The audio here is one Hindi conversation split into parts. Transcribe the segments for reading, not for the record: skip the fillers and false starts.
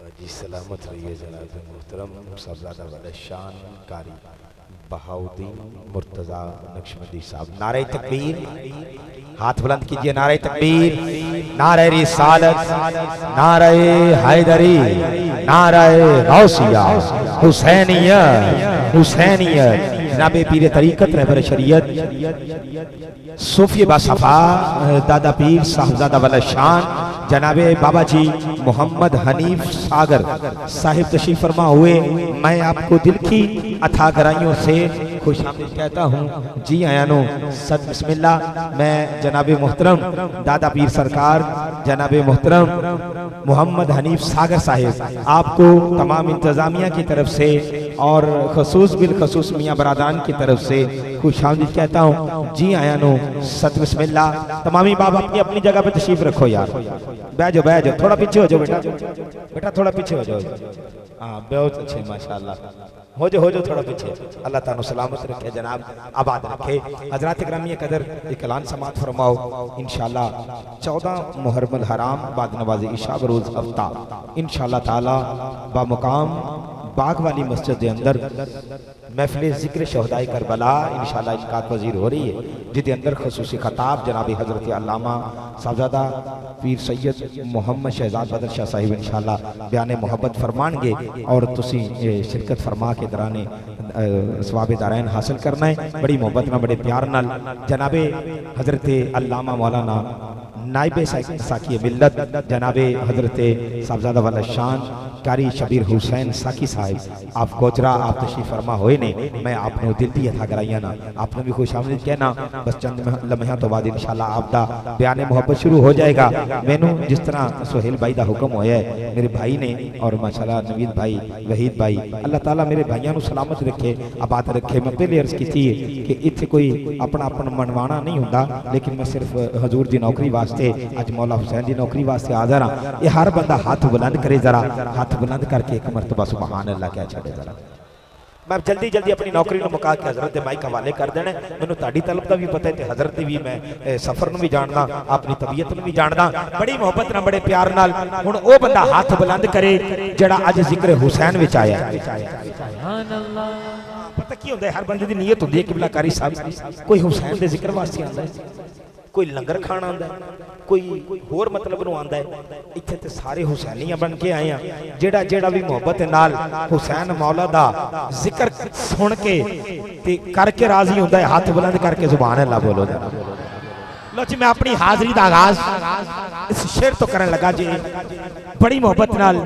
जी सलामत रहिए जनाब मोहतरम साहबजादा वाले शान कारी बहाउद्दीन मुर्तजा नक्शबंदी साहब। नारे तकबीर, हाथ बुलंद कीजिए। नारे तकबीर, नारे रिसालत, नारे हैदरी, नारे गौसिया, हुसैनियत, हुसैनियत। जनाबे पीर तरीकत रहबर शरीयत सूफी बासफा दादा पीर साहबजादा वाला शान जनाबे बाबा जी मोहम्मद हनीफ सागर साहिब तशरीफ फरमा हुए। मैं आपको दिल की अथा गहराइयों से खुशामदीद कहता हूँ। जी आयानो सद बिस्मिल्लाह। मैं जनाबे मोहतरम दादा पीर सरकार जनाबे मोहतरम मोहम्मद हनीफ सागर साहिब आपको तमाम इंतजामिया की तरफ से और खसूस बिल खसूस मियाँ बरादान की तरफ से खुशामदीद कहता हूँ। जी आयानो सद बिस्मिल्लाह। तमामी बाब अपनी अपनी जगह पे तशरीफ रखो यार। बैठ जाओ, थोड़ा पीछे हो जाओ बेटा, बेटा थोड़ा पीछे हो जाओ। हाँ बहुत अच्छे माशाल्लाह, हो जाओ थोड़ा पीछे। अल्लाह ताला सलामत रखे जनाब, आबाद रखे। हजरात ग्रामी कदर एक ऐलान समात फरमाओ। इंशाल्लाह 14 मुहर्रम हराम बाद नवाज इशा बरोज हफ्ता इंशाल्लाह ताला बामुकाम बाग वाली मस्जिद के अंदर महफिल जिक्र शहदाई करबला इंशाल्लाह इनकात वजीर हो रही है, जिसके अंदर खसूसी खताब जनाब हजरत अल्लामा साहबजादा पीर सैयद मोहम्मद शहजाद बदर शाह साहिब इंशाल्लाह बयान मोहब्बत फरमाएंगे और तुसी शिरकत फरमा के दराने सवाब दारैन हासिल करना है। बड़ी मोहब्बत में बड़े प्यार नाल जनाबे हजरत अल्लामा मौलाना नाइबे साकी मिल्लत जनाबे हजरत साहबजादा वाला शान कारी शबीर हुसैन साकी साहिब आप गोजरा आप तशरीफ फरमा होए ने। मैं आपने दिल दी अथा कराइया ना, आपने भी खुशामदीद कहना। बस चंद लम्हे तो बाद इंशाल्लाह आपदा बयान मोहब्बत शुरू हो जाएगा। मैनू जिस तरह सुहेल भाई का हुक्म होया है मेरे भाई ने और माशाल्लाह नवीद भाई वहीद भाई अल्लाह ताला मेरे भाइयों को सलामत रखे आबाद रखे। मैं पहले अर्ज की थी कि इत्थे कोई अपना अपन मनवाना नहीं होंदा, लेकिन मैं सिर्फ हजूर की नौकरी वास्ते अज मौला हुसैन की नौकरी वास्ते हाज़िर हाँ। ये हर बंदा हाथ बुलंद करे, जरा हाथ बुलंद करके एक मरतबा सुभान अल्लाह कह छड़े जरा। मैं जल्दी जल्दी अपनी नौकरी को मुका के हजरत माइक हवाले कर देना। मैनू ताड़ी तलब का भी पता है, हजरत भी मैं सफर में भी जानदा, अपनी तबीयत में भी जानदा। बड़ी मोहब्बत नाल बड़े प्यार नाल हुण ओ बंदा हाथ बुलंद करे जड़ा अज जिक्र हुसैन विच आया। पता की होंदा है, हर बंदे दी नीयत होंदी है कि बिला कारी साहब कोई हुसैन दे जिक्र वास्ते आंदा है, कोई लंगर खाण आंदा है, कोई होर मतलब नूं आंदा है। इत्थे ते सारे हुसैनिया बन के आए हैं। जेड़ा जेड़ा भी मोहब्बत नाल हुसैन मौला दा जिक्र सुन के ते करके राजी होंदा है, हाथ बुलंद करके सुभान अल्लाह बोलो। लो जी मैं अपनी हाजिरी दा आगाज इस शेर तो करन लगा जी। बड़ी मोहब्बत नाल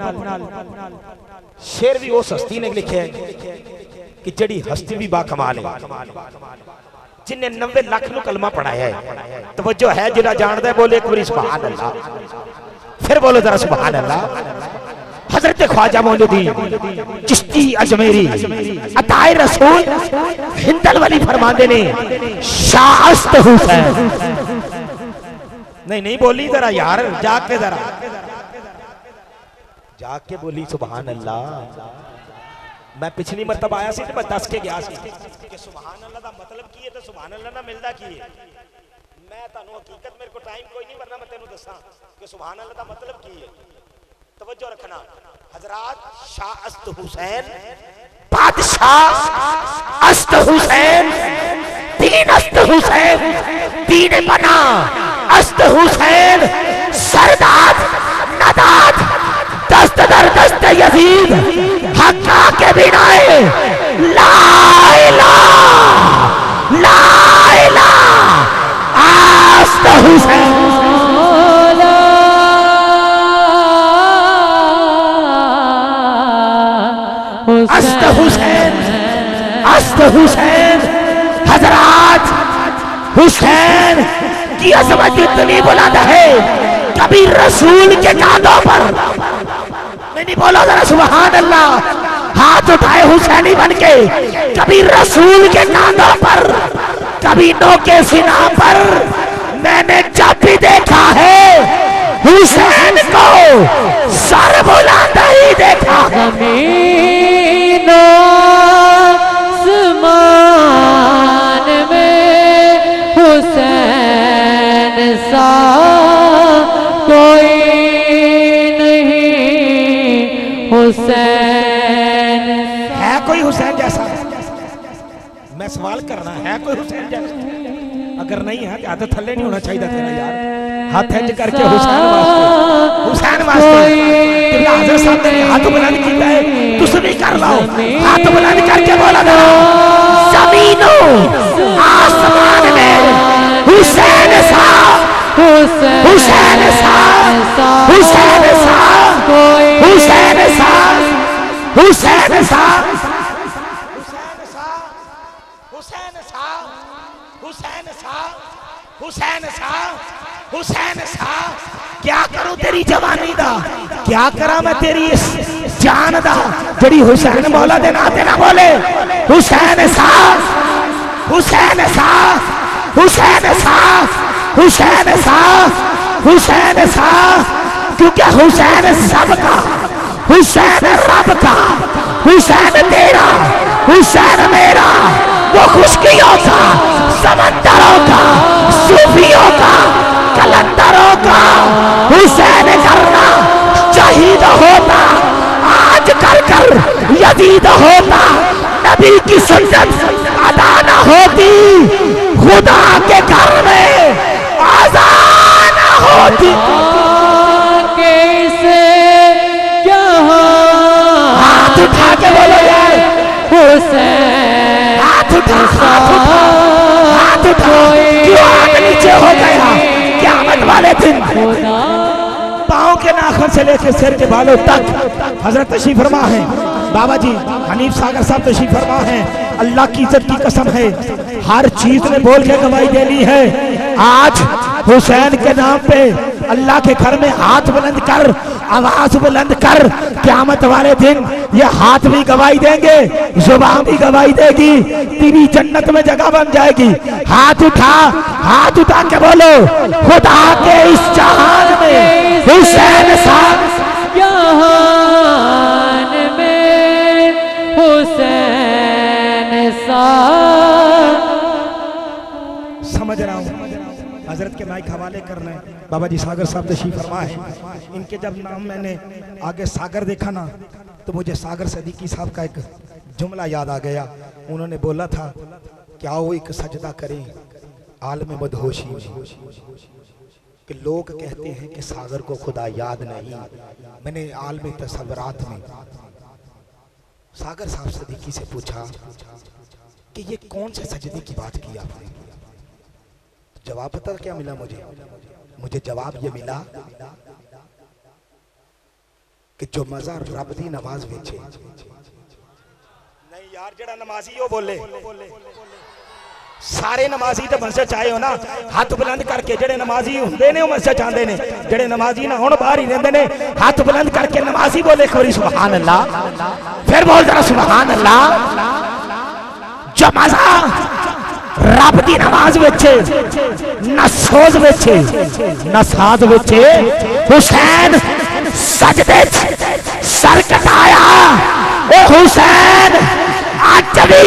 शेर भी उस हस्ती ने लिखे कि जड़ी हस्ती भी बा कमाल है, जिन्हें 90 लाख नु कलमा पढ़ाया है। तवज्जो है, जिला जानदा है बोले एक बारी सुभान अल्लाह, फिर बोलो जरा सुभान अल्लाह। हजरत ख्वाजा मोइनुद्दीन चिश्ती अजमेरी अताए रसूल हिंदल वाली फरमाते ने शाअस्त हुसैन। नहीं बोली जरा यार, जाके जरा जाके बोली सुभान अल्लाह। मैं पिछली मरतबा आया सी, मैं दस के गया सी कि सुभान अल्लाह दा मतलब की है, तो सुभान अल्लाह ना मिलदा की है। मैं तानू हकीकत मेरे को टाइम कोई नहीं, वरना मैं तेनू दसा कि सुभान अल्लाह दा मतलब की है। तवज्जो रखना हजरात। शाह अस्त हुसैन, बादशाह अस्त हुसैन, दीन अस्त हुसैन, दीन बना अस्त हुसैन, सरदाद नदाद दस्त दर दस्त यजीद हक्का के बिनाए ला इलाहा ला इलाहा अस्त हुसैन। अस्त हुसैन, अस्त हुसैन। हजरात हुसैन की अजमत इतनी बुलंद है, कभी रसूल के कांधों पर नहीं बोलो जरा सुभान अल्लाह। हाथ उठाए हुसैनी बन के, कभी रसूल के कांधों पर, कभी नो के सीना पर। मैंने जब भी देखा है हुसैन को सर बुलंद ही देखा। ज़मीनो आसमान में हुसैन सा कोई नहीं, हुसैन है कोई हुसैन जैसा? मैं सवाल करना है कोई हुसैन जैसा? अगर नहीं है तो थल्ले नहीं होना चाहिए तेरा यार। हाथ इंज करके हुसैन वास्ते, हुसैन वास्ते किबला हज़रत साहब ने हाथ बुलंद किया है, तुम भी कर लो हाथ बुलंद करके बोला ना, जमीनों आसमान में हुसैन साहब, हुसैन साहब, हुसैन साहब, हुसैन साहब, हुसैन साहब, हुसैन साहब, हुसैन साहब, हुसैन साहब, हुसैन साहब, क्या करूं तेरी जवानी दा, क्या करा मैं तेरी इस जान दा जड़ी हुसैन मौला दे नाते ना बोले। हुसैन साहब, हुसैन साहब, हुसैन साहब, हुसैन साहब, हुसैन साहब, क्योंकि हुसैन सबका, हुसैन रब का, हुसैन तेरा, हुसैन मेरा, वो खुशकियों का, समंदरों का, सूफियों का, कलंदरों का हुसैन करना शहीद होता, आज कर कर यजीद होता, नबी की सुन्नत अदा न होती, खुदा के घर में आज़ान न होती। कैसे हाथ उठा के बोलो यार, हुसैन हाथ उठा, हाथ उठा, हाथ उठा, क्यों हाथ नीचे हो गया? क़यामत वाले दिन पाँव के नाखून से लेकर सिर के बालों तक हजरत तशरीफ फरमा है। बाबा जी हनीफ सागर साहब तशरीफ फरमा है। अल्लाह की इज्जत की कसम है, हर चीज ने बोल के गवाही दे ली है। आज हुसैन के नाम पे अल्लाह के घर में हाथ बुलंद कर, आवाज बुलंद कर, क़यामत वाले दिन ये हाथ भी गवाही देंगे, जुबान भी गवाही देगी, तेरी जन्नत में जगह बन जाएगी। हाथ उठा, हाथ उठा के बोलो, खुदा के इस जहान में हुसैन साहब, जहान में हुसैन साहब। समझ रहा हूँ हजरत के माइक हवाले करना है। बाबा जी सागर साहब तशरीफ फरमा है। इनके जब नाम मैंने आगे सागर देखा ना, तो मुझे सागर सदीकी साहब का एक जुमला याद आ गया। उन्होंने बोला था कि आओ एक सजदा करें आलम मदहोशी में, कि लोग कहते हैं कि सागर को खुदा याद नहीं। मैंने आलम तसव्वुरात में सागर साहब सदीकी से पूछा कि ये कौन से सजदे की बात की आपने? जवाब पता क्या मिला मुझे जवाब ये मिला कि जो मजा रब दी नमाज विच नहीं यार, जड़ा नमाजी हो बोले, सारे नमाजी तो मस्जिद चाहे हो ना, हाथ बुलंद करके जेड़े नमाजी हुंदे ने मस्जिद चाहते ने, जेड़े नमाजी ना हुण बाहर ही रहंदे ने, हाथ बुलंद करके नमाजी बोले खोरी सुभान अल्लाह, फिर बोल जरा सुभान अल्लाह। जो मजा रब दी नमाज विच न सोज विच न साज विच, हुसैन सजदे सर कटाया, ओ हुसैन आज भी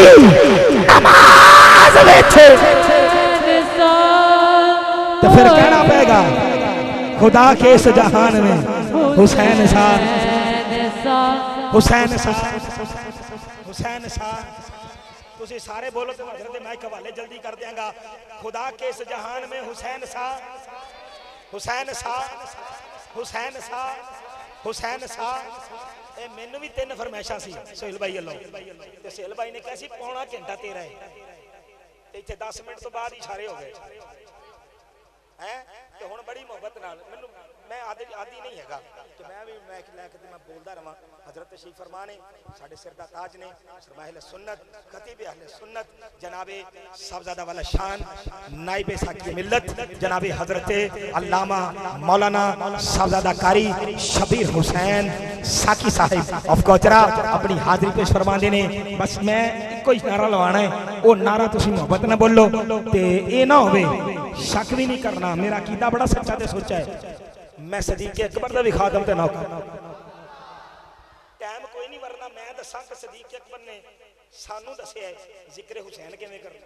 नमाज विच। तो फिर कहना पड़ेगा खुदा के इस जहान में हुसैन साहब, हुसैन साहब, हुसैन साहब। तुसी सारे बोलो तो हजरत मैं हवाले जल्दी कर देंगा। खुदा के इस जहान में हुसैन साहब, हुसैन साहब, हुसैन साहब, हुसैन साहब। ए मैनू भी 3 फरमाइशां सी सोहेल भाई अल्लाह ते सोहेल भाई ने कहा सी पौना घंटा तेरा है, ते इत्थे 10 मिनट तो बाद इशारे हो गए हैं। ते हुण बड़ी मोहब्बत नाल मैनू, मैं आदि नहीं हैगा कि मैं भी मैं लैके ते मैं बोलदा रहां। हजरत तशरीफ फरमा ने साडे सिर दा ताज ने, सरमाए अहले सुन्नत, खतीब अहले सुन्नत जनाबे साहबजादा वाला शान नाइबे साकी मिल्लत जनाबे हजरत अल्लामा मौलाना साहबजादा कारी शबीर हुसैन साकी साहिब ऑफ कोचरा अपनी हाजिरी पेश फरमांदे ने। बस मैं इको ही नारा लवाना है, वो नारा तुसी मोहब्बत ना बोलो ते ए ना होवे, शक भी नहीं करना। मेरा अकीदा बड़ा सच्चा ते सोचा है, मैं सदीक अकबर दा भी खादम ते नौकर। टाइम कोई नहीं, वरना मैं दसां कि सदीक अकबर ने सानू दस्सिया है जिक्र हुसैन किवें करना।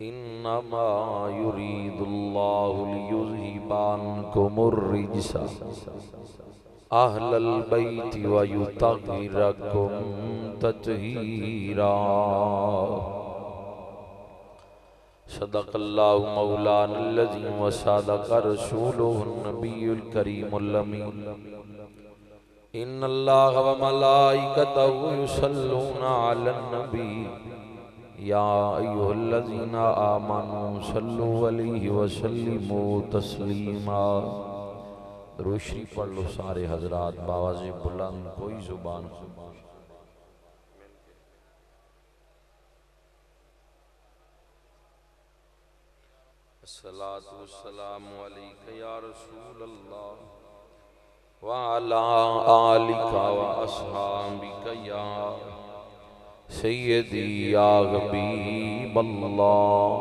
इन्नमा युरीदुल्लाहु लियुज़हिबा अन्कुमुर रिज्सा अहलल बैति व युतह्हिरकुम तत्हीरा। सदक़ल्लाहु मौलानल अज़ीम व सदक़ रसूलुहुन नबियुल करीमुल अमीन। इन्नल्लाह व मलाइकतहु युसल्लूना अलन नबी या अय्युहल्लज़ीना आमनू सल्लु अलैहि व सल्लिमू तस्लीमा। दुरूद शरीफ पढ़ लो सारे हजरात बावाज़े बुलंद कोई जुबान। अस्सलातु वस्सलामु अलैका या रसूल अल्लाह व अला आलिका व अस्हाबिका या सय्यदी या हबीब अल्लाह।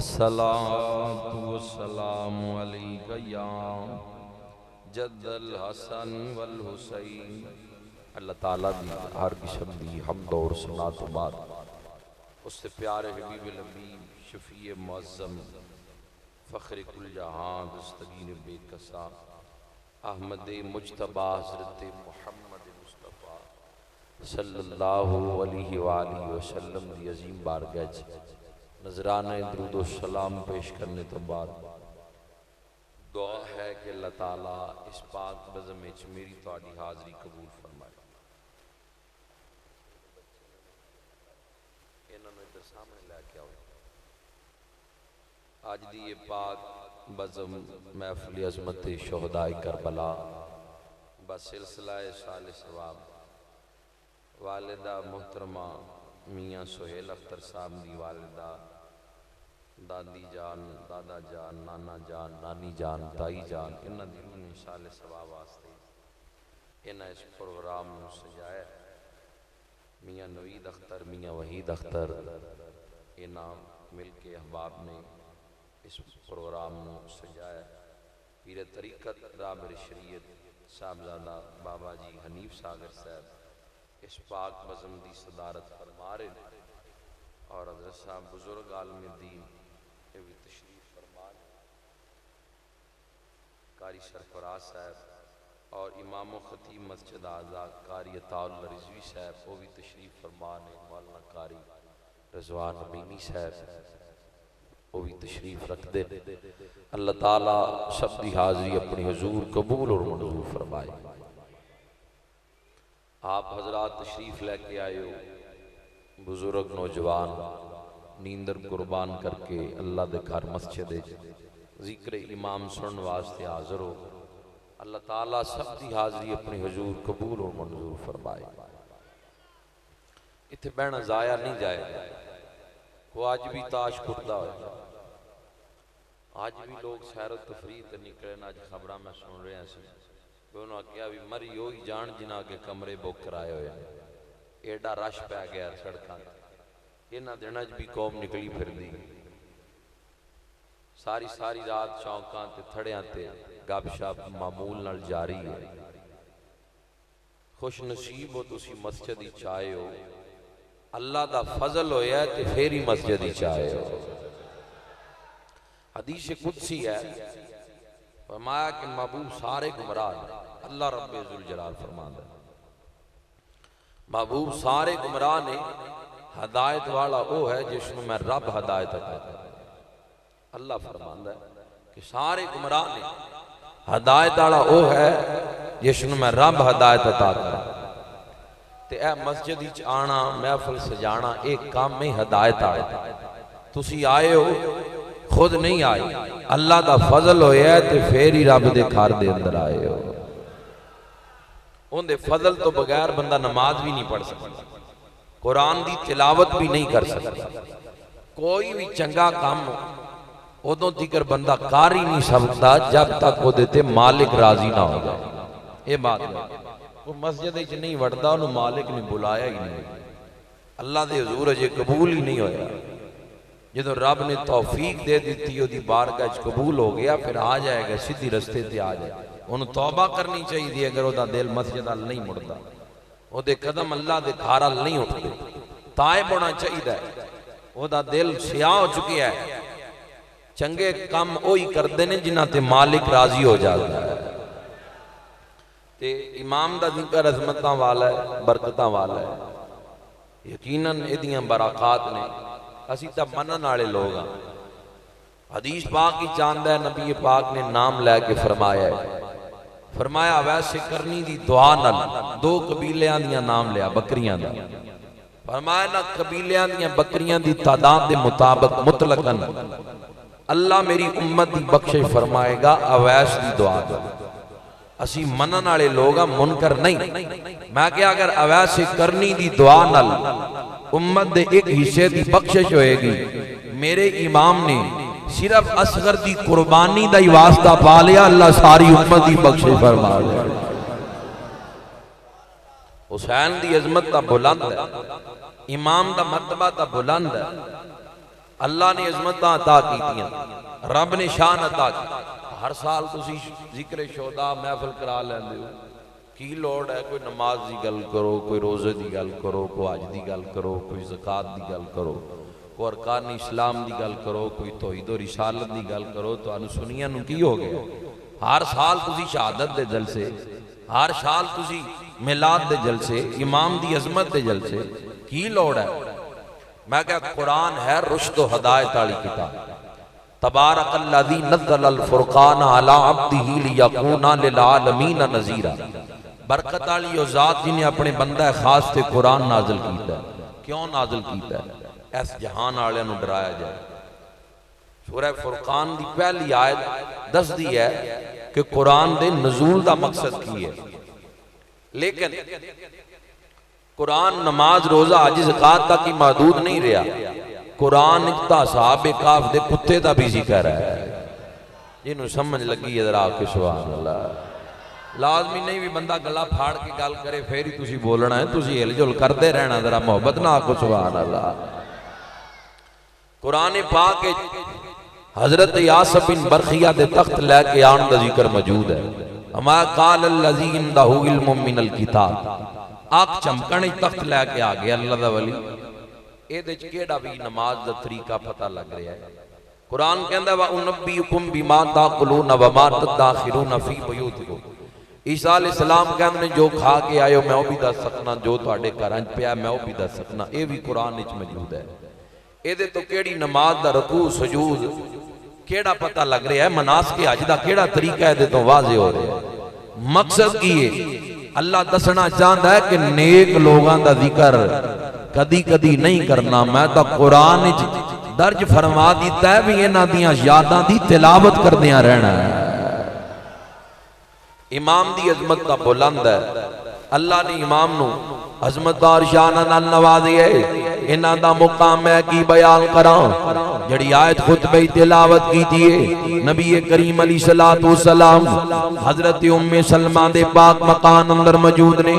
अस्सलातु वस्सलामु अलैका या जद्दल हसन वल हुसैन। अल्लाह ताला दी हर किस्म दी हम्द और सना तो बाद उससे प्यारे हबीब लबीब शफीए मुअज़्ज़म फ़ख्र कुल जहां दस्तगीर बेकसा अहमद मुज्तबा हज़रत मुहम्मद मुस्तफ़ा सल्लल्लाहु अलैहि वसल्लम दी अज़ीम बारगाह च नजराना दुरूद व सलाम पेश करने तो बाद दुआ है कि अल्लाह ताला इस पाक बज़म विच मेरी तुहाडी हाज़री कबूल फरमाए। इन्होंने इधर सामने लैके आओ। आज दी ये पाक बज़म महफ़िल अज़मत शुहदाए करबला बसिलसिला साल सवाब वालिदा मोहतरमा मियाँ सुहेल अख्तर साहब दी वालिदा दादी जान दादा जान नाना जान नानी जान ताई जान इन्हां दी साल सवाब वास्ते इन्हां इस प्रोग्राम नूं सजाया। मियाँ नवीद अख्तर मियाँ वहीद अख्तर इन्हां मिल के अहबाब ने इस प्रोग्राम नूं सजाया। पीर तरीक़त राबिर शरीयत साहबजादा बाबा जी हनीफ सागर साहब इस पाक बज़म की सदारत फरमा रहे और हज़रत साहब बुजुर्ग आलम दीन ये भी तशरीफ फरमा रहे। कारी सरफराज साहब और इमाम ख़तीब मस्जिद आज़ा कारी अताउल रिज़वी साहब वो भी तशरीफ फरमा रहे। मौलाना कारी रज़वान अमीनी साहब वो भी तशरीफ रख दे। अल्लाह ताला सब की हाज़री अपनी हुजूर कबूल और मंजूर फरमाए। आप हजरात तशरीफ लेके आए हो बुजुर्ग नौजवान नींदर कुर्बान करके अल्लाह दे घर मस्जिद जिक्र इमाम सुनने वास्ते हाजिर हो। अल्लाह ताला सब की हाज़री अपनी हुजूर कबूल और मंजूर फरमाए। इत्थे बहना जाया नहीं जाएगा। वो आज भी ताश कुटदा हो, आज भी लोग सैर तफरीह ते निकले। अज खबर मैं सुन रहा सी उन्होंने आख्या भी मरी हो ही जान जिन्हें के कमरे बुक कराए हुए एडा रश पै गया सड़कों। इन्होंने दिनों भी कौम निकली फिरदी सारी सारी रात चौकों ते थड़ियां ते गपशप मामूल नाल जारी है। खुश नसीब हो तुसी मस्जिद विच आए हो। अल्लाह दा फजल होया ते फिर ही मस्जिद विच आए हो। हदीस कुदसी है फरमाया कि महबूब सारे गुमराह ने। अल्लाह रब्बे जुल जलाल फरमांदा महबूब सारे गुमराह ने हदायत वाला वो है जिसनों मैं रब हदायत अता कर। अल्लाह फरमांदा कि सारे गुमराह ने हदायत वाला वो है जिसनों मैं रब हदायत अता कर। ते ए मस्जिद विच आना महफिल सजाना एक काम में हदायत आए। तुसी आए हो खुद नहीं आए, अल्लाह दा फजल होया ते फिर ही रब दे घर दे अंदर आए हो। उनके फजल तो बगैर बंदा नमाज भी नहीं पढ़ सकता, कुरान की तिलावत भी नहीं कर सकता। कोई भी चंगा काम उदों तिकर बंदा कर ही नहीं सकता जब तक वो मालिक राजी ना हो जाए। ये बात है वो मस्जिद नहीं वड़ता, उन्होंने मालिक ने बुलाया ही नहीं। अल्लाह के हजूर अजे कबूल ही नहीं होया। जो रब ने तौफीक दे दी ओदी बारगाह कबूल हो गया फिर आ जाएगा, सीधी रस्ते ते आ जाए। उन्हें तौबा करनी चाहिए अगर वह दिल मस्जिद अल नहीं मुड़ता, वो कदम अल्लाह के घर अल नहीं उठते। तायब होना चाहिए ਉਹਦਾ ਦਿਲ ਸਿਆਹ ਹੋ ਚੁੱਕਿਆ ਹੈ। ਚੰਗੇ ਕੰਮ ਉਹੀ ਕਰਦੇ ਨੇ ਜਿਨ੍ਹਾਂ ਤੇ ਮਾਲਿਕ ਰਾਜ਼ੀ ਹੋ ਜਾਂਦਾ ਹੈ। ਤੇ ਇਮਾਮ ਦਾ ਜ਼ਿਕਰ ਅਜ਼ਮਤਾਂ ਵਾਲਾ ਹੈ, ਬਰਕਤਾਂ ਵਾਲਾ ਹੈ। ਯਕੀਨਨ ਇਹਦੀਆਂ ਬਰਕਾਤ ਨੇ। ਅਸੀਂ ਤਾਂ ਮੰਨਣ ਵਾਲੇ ਲੋਕ ਹਾਂ। हदीस पाक ही चाहता है, नबी पाक ने नाम लैके फरमाया है, फरमाया वैसे करनी दी दुआ नाल दो कबीलियां दियां नाम लिया बकरियां दा। फरमाया ना कबीलियां दियां बकरियां दी तादाद के मुताबिक मुतलकन अल्लाह मेरी उम्मत दी बख्शिश फरमाएगा अवैस दी दुआ दो। असी मनन वाले लोग आ, मुनकर नहीं। मैं क्या अगर अवैस करनी दी दुआ नाल उम्मत दे एक हिस्से दी बख्शिश होएगी, मेरे इमाम ने सिर्फ असगर दी कुर्बानी दा ही वास्ता पा लिया, अल्लाह सारी उम्मत दी बख्शिश फरमा लिया। हुसैन दी अजमत दा बुलंद है, इमाम दा मर्तबा दा बुलंद है। अल्लाह ने अजमत अता कीतियां, रब ने शान अता की। हर साल तुसी जिक्र शोदा महफिल करा लेंदे हो, की लोड़ है? कोई नमाज दी गल करो, कोई रोजे दी गल करो, कोई हज दी गल करो, कोई ज़कात दी गल करो, कोई अरकान इस्लाम की गल करो, कोई तौहीद और रिसालत की गल करो। तो सुनिया नूं की हो गया? हर साल तुसी शहादत दे जलसे, हर साल तुसी मिलाद दे जलसे, इमाम दी अजमत दे जलसे, की लोड़ है? मैं क्या कुरान है रुश्द व हदायत वाली किताब। तबारकल्लज़ी नज़्ज़ल फुरक़ान अला अब्दिही लियकूना लिल आलमीन नज़ीरा। बरकत वाली ओ ज़ात जिन्हें अपने बंदा खास ते कुरान नाज़िल कीता है। क्यों नाज़िल कीता है? इस जहान वाले नूं डराया जाए। सूरह फुरकान की पहली आयत दसदी है कि कुरान दे नज़ूल दा मकसद की है। लेकिन कुरान नमाज रोजा हज ज़कात तक ही महदूद नहीं रहा। कुरान साहबे काफ दे कुत्ते का भी जिक्र है। जिन्हों समझ लगी है जरा के सुभान अल्लाह। लाजमी नहीं भी बंदा गला फाड़ के गल करे फिर ही तुसी बोलना है, तुसी हिलजुल करते रहना, जरा मोहब्बत ना आखो सुभान अल्लाह। कुरान पाक हजरत यासब बिन बरखिया दे तख्त लैके आने का जिक्र मौजूद है। अमा काल अल्लज़ी इंदहु इल्मुम मिनल किताब। आख चमकन तख्त लैके आ गया अल्लाह दा वली। ਇਹਦੇ ਚ ਕਿਹੜਾ ਵੀ ਨਮਾਜ਼ ਦਾ ਤਰੀਕਾ ਪਤਾ ਲੱਗ ਰਿਹਾ ਹੈ। ਕੁਰਾਨ ਕਹਿੰਦਾ ਵਾ ਉਨਬੀਕੁਮ ਬਿਮਾ ਤਾਕਲੂਨ व मा तदाखिरून फी बुयूतिकुम। ईसा अलैहिस्सलाम कहते ने जो खा के आयो मैं वो भी दस सकना, जो तुहाडे घरां च पिया मैं वो भी दस सकना। ये भी कुरान विच मौजूद है। ਇਹਦੇ तो केड़ी नमाज दा रुकू सजूद केड़ा पता लग रहा है? मनासिक हज दा केड़ा तरीका है? तो वाज़े हो रहा है। मकसद की है? अल्लाह दसना चाहता है कि नेक लोगों का जिक्र कदी कदी नहीं करना। मैं तो कुरान दर्ज फरमा दिता है भी इन्हां दियां यादां दी तिलावत करदियां रहना है। इमाम दी अजमत दा बुलंद है। अल्लाह ने इमाम नू अजमत और शान नाल नवाज़िया है। इन्हां दा मुकाम है की बयान करां। जड़ी आयत खुतबे तिलावत की थी नबी करीम अलैहिस्सलातु वस्सलाम हजरत उम्मे सलमा दे पाक मकान अंदर मौजूद ने।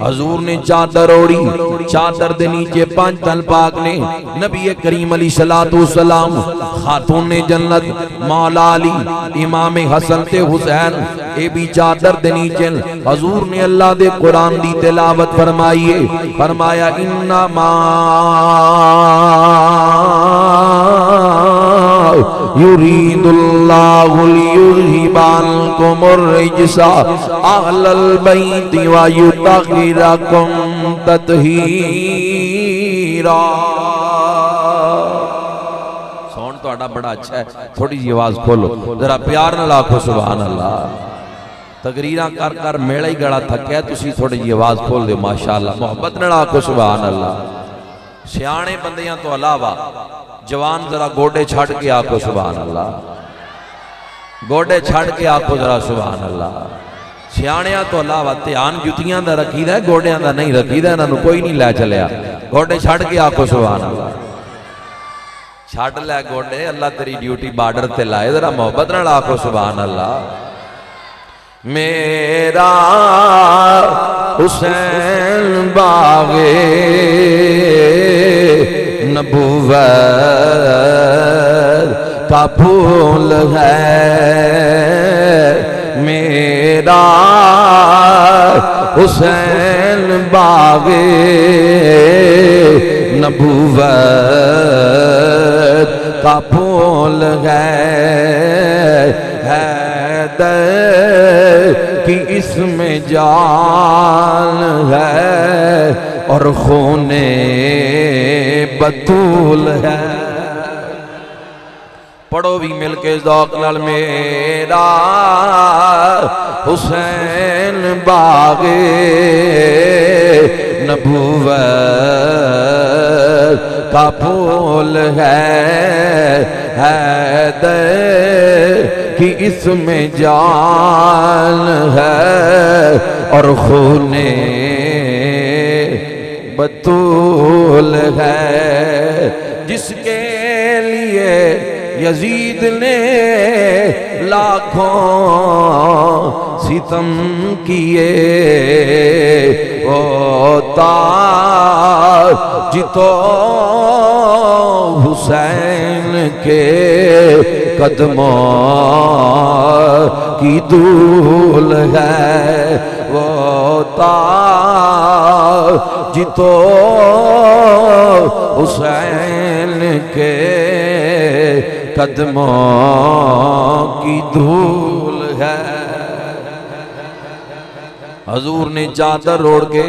हजूर ने चादर ओढ़ी, चादर दे नीचे 5 तल पाक ने। नबी करीम अलैहिस्सलातु वस्सलाम खातून ने जन्नत मौला अली इमाम हसन ते हुसैन ए भी चादर दे नीचे हजूर ने अल्लाह दे कुरान दी तिलावत फरमाई है। फरमाया इन्ना मा युरीदुल्लाहु लियुज़हिबा अन्कुमुर रिज्सा अहलल बैति व युतहिरकुम तत्हीरा। साउंड तो बड़ा अच्छा है, थोड़ी जी आवाज खोलो जरा प्यार नाल आखो सुभान अल्लाह। तकरीर कर कर मेला ही गला थक्या, तुसी थोड़ी जी आवाज खोल दो माशाअल्लाह। मोहब्बत नाल आखो सुभान अल्लाह। सियाणे बंदियां तो अलावा जवान जरा गोडे छड़ के आखो सुभान अल्लाह। गोडे छड़ के आखो जरा सुभान अल्लाह। सियाणियां तो अलावा ध्यान जुतियां दा रखीदा है, गोडियां दा नहीं रखीदा। इन्हां नूं कोई नहीं लै चलिया। गोडे छड़ के आखो सुभान अल्लाह। छड़ लै गोडे, अल्लाह तेरी ड्यूटी बार्डर ते लाए। जरा मोहब्बत नाल आखो सुभान अल्लाह। मेरा हुसैन बागे नबूवत का फूल है। मेरा हुसैन बागे नबूवत का फूल हैदर कि इसमें जान है और खूने बतूल है। पढ़ो भी मिलके ज़ौक़ नाल मेरा हुसैन बागे नबूवत का फूल हैदर कि इसमें जान है और खूने बतूल है। जिसके लिए यजीद ने लाखों सितम किए होता जितो हुसैन के कदमों की धूल है वो जितो हुसैन के कदमों की धूल है। हजूर ने चादर ओढ़ के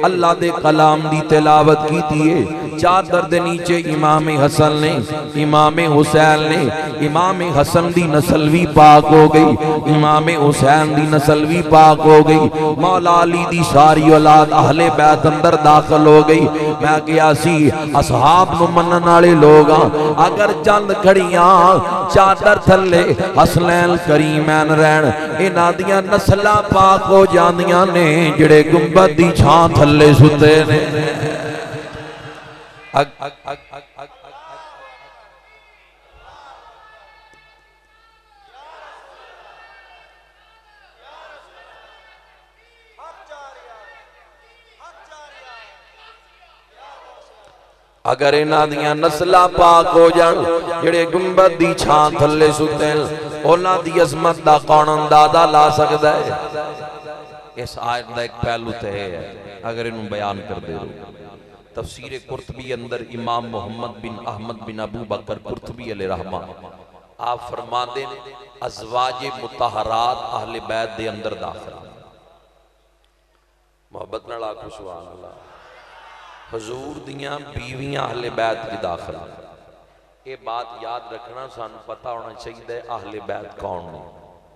अल्लाह दे कलाम दी तिलावत की थी। चादर दे नीचे इमाम हसन ने, इमाम हुसैन ने, इमाम हसन दी नस्ल भी पाक हो गई, इमाम हुसैन दी नस्ल भी पाक हो गई। मौला अली दी सारी औलाद अहले बैत अंदर दाखिल हो गई। मैं क्या सी असहाब नूं मनन वाले लोग अगर चंद घड़ियां चादर थले हसनैन करीमैन रहन इन्हां दियां नस्लां पाक हो जांदियां ने जिहड़े गुंबद दी छां थले सुते ने। अगर इन्हां दियां नस्लां पाक हो जान जिहड़े गुंबद दी छां थले सुते उन्हां दी अज़मत दा कौन अंदाजा ला सकदा है। इस आयत दा एक पहलू तो है अगर इन्हू बयान कर दे तफसीर कुर्तबी अंदर इमाम मोहम्मद बिन अहमद बिन अबू बकर कुर्तबी अलैहि रहमा आप फरमाते हैं अज़वाजे मुतहरात अहले बैत दे अंदर दाखिल। मोहब्बत नाल आखो सुभान अल्लाह। हुजूर दियां बीवियां अहले बैत की दाखिल। ये बात याद रखना सानू पता होना चाहिए अहले बैत कौन ने,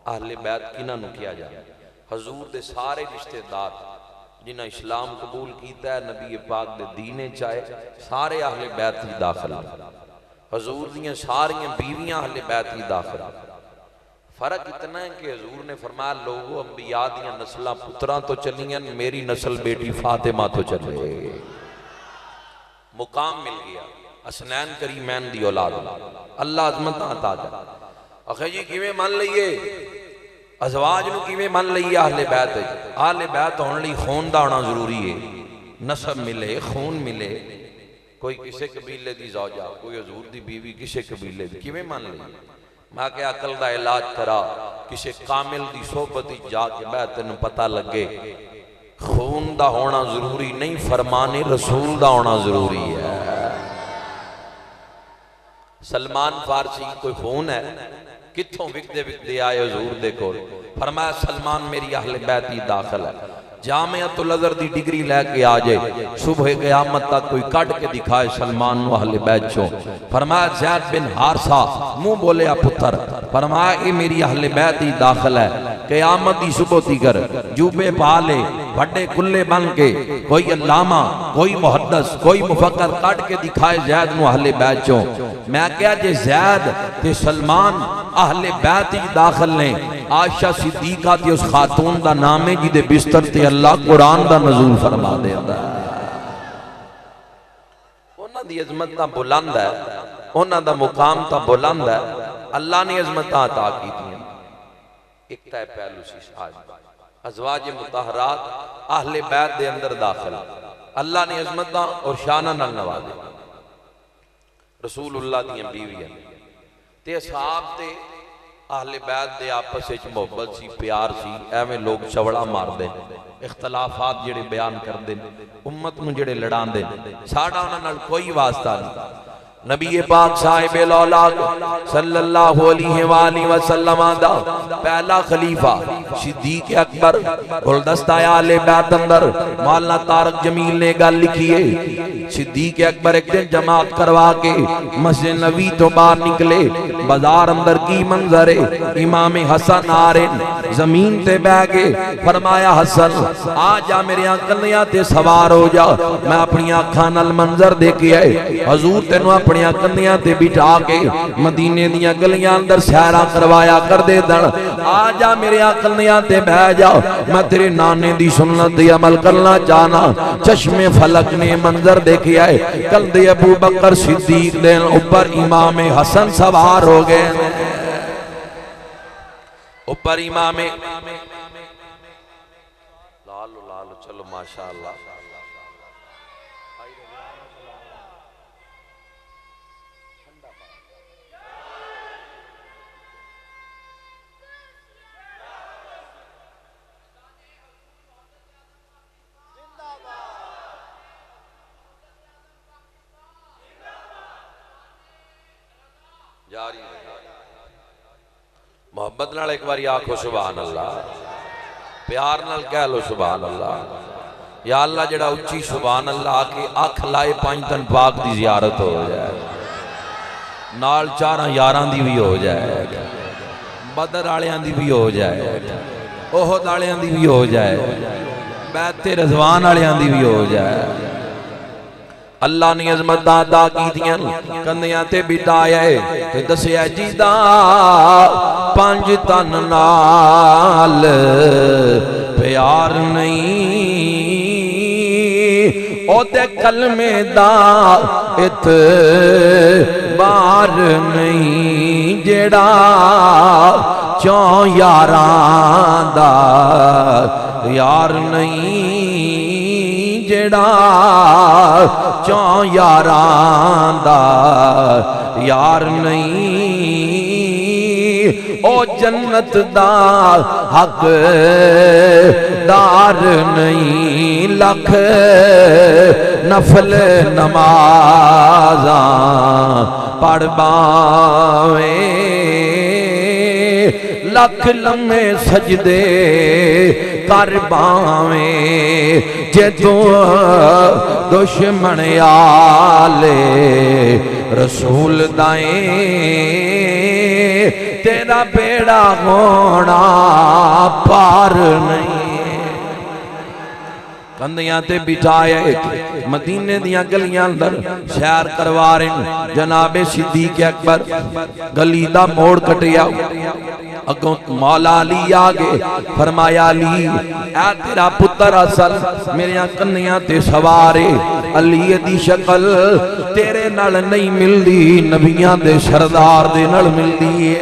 अहले बैत किन्हां नूं किया जाए। हजूर दे सारे रिश्तेदार जिन्हें इस्लाम कबूल किया है नबी पाक दे दीन चाहे सारे अहले बैत ही दाखिल। हजूर दियां सारियां बीवियां अहले बैत ही दाखिल। फर्क इतना है कि हजूर ने फरमाया लोगों अंबिया दियां नस्लां पुत्रां तो चलियां, मेरी नस्ल बेटी फातिमा तो चले। मुकाम मिल गया हसनैन करीमैन दी औलाद। अल्लाह अज़मत अता कर। आखे जी किवें मान लईए अज़वाज नूं किवें मान लईए अहले बैत। अहले बैत होने लई खून दा होना जरूरी है, नसब मिले खून मिले। कोई किसी कबीले दी ज़ौजा कोई हजूर दी बीवी किसी कबीले दी किवें मान लईए। मैं क्या अकल दा इलाज करा किसी कामिल दी सोहबत जाके बह तेन पता लगे खून दा होना जरूरी नहीं, फरमाने रसूल दा होना जरूरी है। सलमान फारसी कोई खून है कित्थों विकदे विकदे आए हजूर दे कोल। फरमाया सलमान मेरी अहले बैत ही दाखिल है। जामिअतुल अज़हर दी डिग्री लैके आ जाए सुबह क़यामत तक कोई कट के दिखाए सलमान नूं अहले बैत चों। फरमाया ज़ैद बिन हारसा मुंह बोलिया पुत्र। फरमाया ये मेरी अहले बैत ही दाखिल है। क़यामत दी सुबह तिकर जूबे पा ले बड़े कुल्ले बन के कोई अल्लामा कोई मुहद्दिस कोई मुफक्कर कट के दिखाए ज़ैद नूं अहले बैत चों। मैं क्या जे ज़ैद ते सलमान अहले बैत ही दाखिल ने। आयशा सिद्दीका ते उस खातून दा नाम है जिदे बिस्तर ते अल्लाह कुरान दा नज़ूल फरमा देंदा है। उन्हां दी अज़मत दा बुलंद है, उन्हां दा मुकाम ता बुलंद है। अल्लाह ने अज़मत अता कीतियां। एक तय पहलू सी अज़वाज मुतहरात अहले बैत दे अंदर दाखिल अल्लाह ने अज़मत और शाना नाल नवाजे। रसूलुल्लाह दियां बीवियां ते असहाब ते अहले बैत दे आपस विच मोहब्बत सी प्यार सी। एवें लोग चवड़ा मारदे इख्तलाफात जिहड़े बयान करदे उम्मत नूं जिहड़े लड़ांदे साडा उन्हां नाल कोई वास्ता नहीं। नबी पाक साहिब औलाद सल्लल्लाहु अलैहि वसल्लम दा पहला खलीफा सिद्दीक अकबर गुलदस्ता आले बैत अंदर मौलाना तारक जमील ने गल लिखी है। सिद्दीक अकबर एक दिन जमात करवा के मस्जिद नबी तो बाहर निकले, बाजार अंदर की मंजर है, इमाम हसन आ रहे जमीन ते बह गए। फरमाया हसन आ जा मेरे कन्या ते सवार हो जा, मैं अपनी अखां नाल मंजर देखे आए। हजूर तेनों अपनी कन्या ते बिठा के मदीने दियां गलियां अंदर सैरा करवाया कर दे दन। आ जा मेरे कन्या ते बह जा, मैं तेरे नाने दी सुन्नत ते अमल करना चाहना। चश्मे फलक ने मंजर देखे आए, कल अबू बकर सिद्दीक दे ऊपर इमाम हसन सवार हो गए। ऊपर इमाम लालो लालो चलो माशाअल्लाह। जारी मोहब्बत नाल एक बारी आखो सुभान अल्लाह, प्यार नाल कह लो सुभान अल्लाह। या अल्लाह जड़ा उच्ची सुभान अल्लाह आके अख लाए 5 दिन पाक दी जियारत हो जाए, नाल 4 यारां दी भी हो जाए, बदर वालियां दी भी हो जाए, ओहद वालियां दी भी हो जाए, बैते रज़वान वालियां दी भी हो जाए। अल्लाह ने अजमत अदा कीतियां कंधियां ते बिठाया ते दसिया जिदा 5 तन नाल प्यार नहीं, ओदे कलमे दा इतबार नहीं। जेड़ा 4 यारां दा यार नहीं, जेड़ा 4 यारां दा यार नहीं, ओ जन्नत दा हकदार नहीं। लख नफल नमाज़ां पढ़ बावें, लख लम्हे सजदे कर बावें, जे तू दुश्मन आले रसूल दाएं, तेरा बेड़ा होना पार नहीं। कंधियां ते बिठाए मदीने दियां गलियां अंदर सैर करवा रहे जनाबे सिद्दीक अकबर। गली दा मोड़ कटिया, अगों मौला अली आ गए। फरमाया अली ऐ तेरा पुत्र असल मेरिया कन्नियां ते सवारे। अली दी शक्ल तेरे नाल नहीं मिलदी, नबियां दे सरदार दे नाल मिलदी है।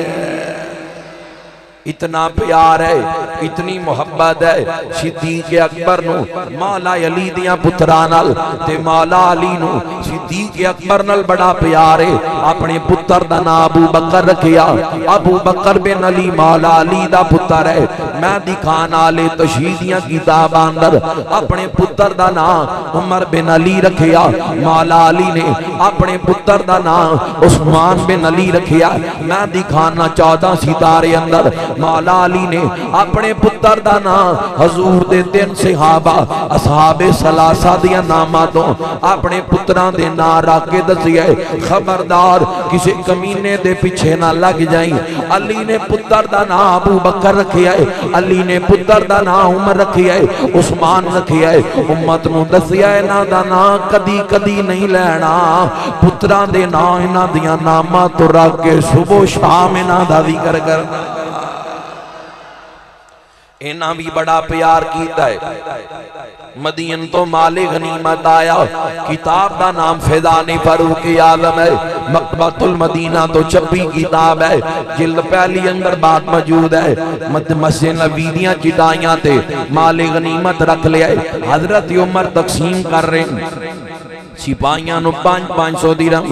इतना प्यार है, इतनी मोहब्बत है सिद्दीक अकबर नू मौला अली दियां पुत्रां नाल, ते मौला अली नू सिद्दीक अकबर नाल बड़ा प्यार है। अपने पुत्र दा नाम अबू बकर रखिया। अबू बकर बिन अली मौला अली दा पुत्र है। मैं दिखान आले तशहीद दियां किताबां अंदर अपने पुत्र दा नाम उमर बिन अली रखिया। मौला अली ने अपने पुत्र दा नाम उस्मान बिन अली रखिया। मैं दिखाना 14 सितारे अंदर मौला अली ने अपने पुत्र दा नाम हजूर दे 3 सहाबा असहाबे सलासा दिया नामां तो अपने पुत्रां दे नाम रख के दसिया। खबरदार किसी कमीने दे पीछे ना लग जाई। अली ने पुत्र दा नाम अबू बकर रखिया है, अली ने पुत्र दा नाम उमर रखिया है, उस्मान रखिया है। उम्मत नूं दसिया इन्हां दा नाम कदी कदी नहीं लेना, पुत्रां दे नाम इन्हां दियां नामां तो रख के सुबह शाम इन्हां दा जिक्र करना। इन्हां भी बड़ा प्यार कीता है। मदीन तो माले गनीमत आया, किताब का नाम फैज़ान फारूक आज़म है। मकबतुल मदीना तो 26 किताब है, जिल्द पहली अंदर बात मौजूद है। मस्जिद नबी दियां चिटाइयां ते माले गनीमत रख लिया है। हजरत उमर तकसीम कर रहे हैं। सिपाहियां नूं 500 दिरहम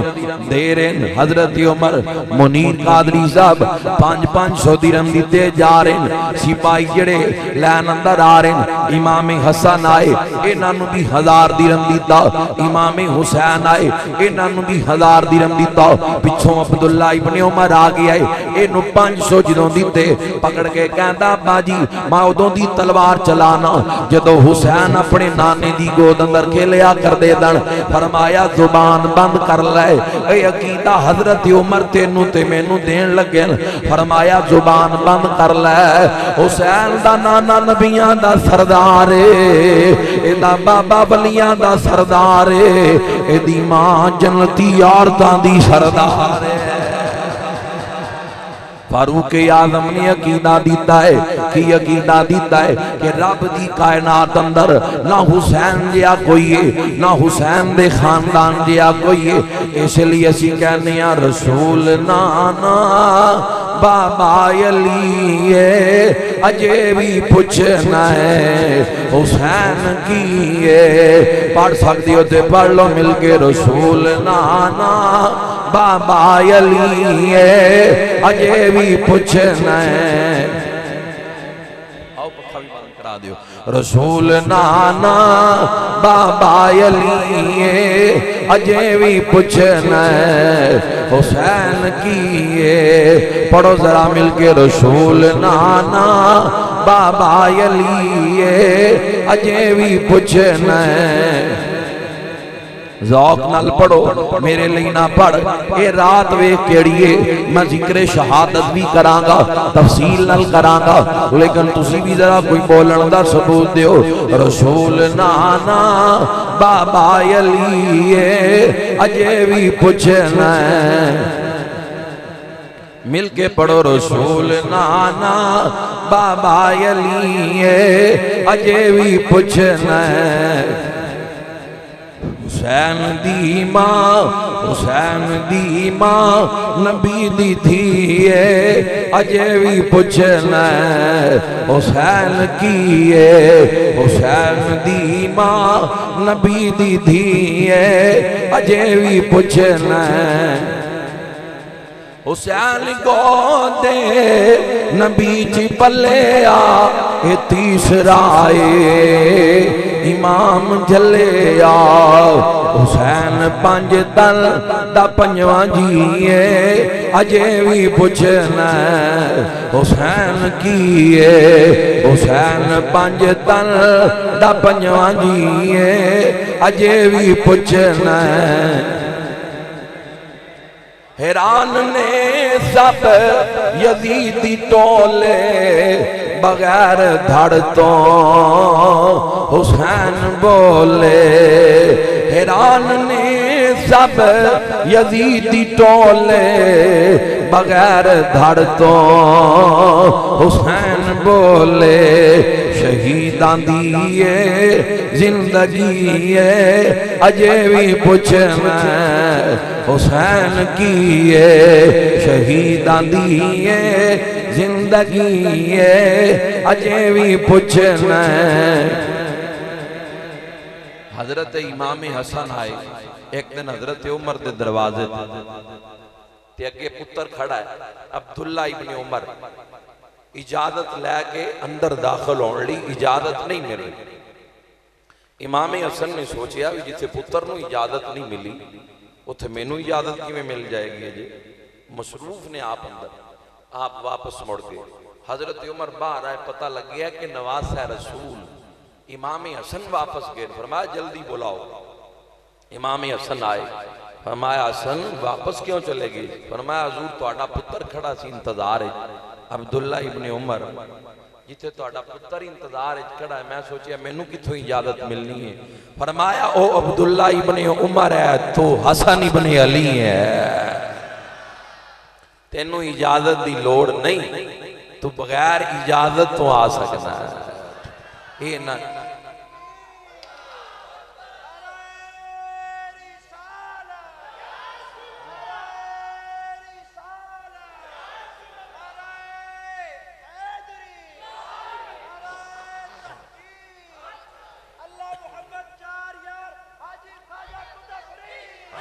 दे रहे। हजरत उमर मुनीर कादरी साहब 500 दिरहम दिते जा रहे। सिपाही जेड़े लैन अंदर आ रहे। इमामे हसन आए, इन्हां नूं भी 1000 दिरहम दिता। इमामे हुसैन आए, इन्हां नूं भी 1000 दिरहम दिता। पिछों अब्दुल्ला इब्ने उमर आ गया है, इनू 500 जदों दिते पकड़ के कहता बाजी मैं उदों दी तलवार चलाना जदों हुसैन अपने नाने दी गोद अंदर खेलिया कर दे दन। फरमाया जुबान बंद कर ले, ए अकीदा हजरत उमर तेनू ते मैनू देन लगे। फरमाया जुबान बंद कर ले, हुसैन दा नाना नबियां दा सरदार है, एदा बाबा वलियां दा सरदार है, एदी मां जन्नती औरतां दी सरदार है। फारूक आजम ने अकीदा दिता है कि अकीदा दिता है कि रब की कायनात अंदर ना हुसैन जिया कोई है, ना हुसैन दे खानदान जिया कोई है। इसलिए असी कहने रसूल नाना बाबा अली है, अजे भी पूछना है हुसैन की है। पढ़ सकती हो तो पढ़ लो मिलके रसूल नाना बाबा अली है, अजे भी पूछना है। आओ पक्का भी बंद करा दियो। रसूल नाना बाबा अली है, अजे भी पूछना है हुसैन की है। पढ़ो जरा मिलके रसूल नाना बाबा अली है, अजे भी पूछना है। ज़ौक़ नाल पढ़ो, मेरे लिए ना पढ़। ये रात वे केड़िए मैं जिक्र शहादत भी करांगा, तफसील नाल करांगा, लेकिन तुसी भी जरा कोई बोलण दा सबूत दियो। रसूल नाना बाबा अली है, अजे भी पूछना है। मिल के पढ़ो रसूल नाना बाबा अली है, अजे भी पूछना है। हुसैन दी मां, हुसैन दी मां नबी दी थी है, अजे भी पूछना है हुसैन की है। हुसैन दी मां नबी दी थी है, अजे भी पूछना है। हुसैन गोदे नबी जी पले आ, ये तीसरा इमाम जले आ। हुसैन 5 तन दा 5वां जी है, अजे भी पूछना है हुसैन की है। हुसैन 5 तन दा 5वां जी है, अजे भी पूछना है। हैरान ने सब यजीदी टोले बगैर धड़ तो हुसैन बोले। हैरान ने सब यजीदी टोले बगैर धड़ तो हुसैन बोले। शहीदां दी जिंदगी है, अजे भी पूछना हुसैन की है। शहीदां दी जिंदगी है, अजे भी पूछना। हजरत इमाम हसन आए एक दिन हजरत उमर के दरवाजे ते अगे पुत्र खड़ा है अब्दुल्ला इब्ने उमर। इजाजत लैके अंदर दाखिल होने ली इजाजत नहीं मिली। इमाम हसन ने सोचा भी जिथे पुत्र नूं इजाजत नहीं मिली उत्थे मैनू इजाजत किवें मिल जाएगी। अजे मसरूफ ने आप अंदर, आप वापस मुड़ गए। हजरत उमर बाहर आए, पता लग गया कि नवासा रसूल इमाम हसन वापस गए। फरमाया जल्दी बुलाओ। इमाम हसन आए, फरमाया हसन वापस क्यों चले गए? फरमाया हजूर तुहाडा पुत्र खड़ा सी इंतजार है अब्दुल्ला इब्ने उमर, जिथे तुहाडा पुत्र इंतजार खड़ा है। मैं सोचा मैनू किथों इजाजत मिलनी है। फरमाया ओ अब्दुल्ला इब्ने उमर है तो हसन इब्ने अली है, तेनू इजाजत की लोड़ नहीं, तू बगैर इजाजत तो आ सकना है। ये ना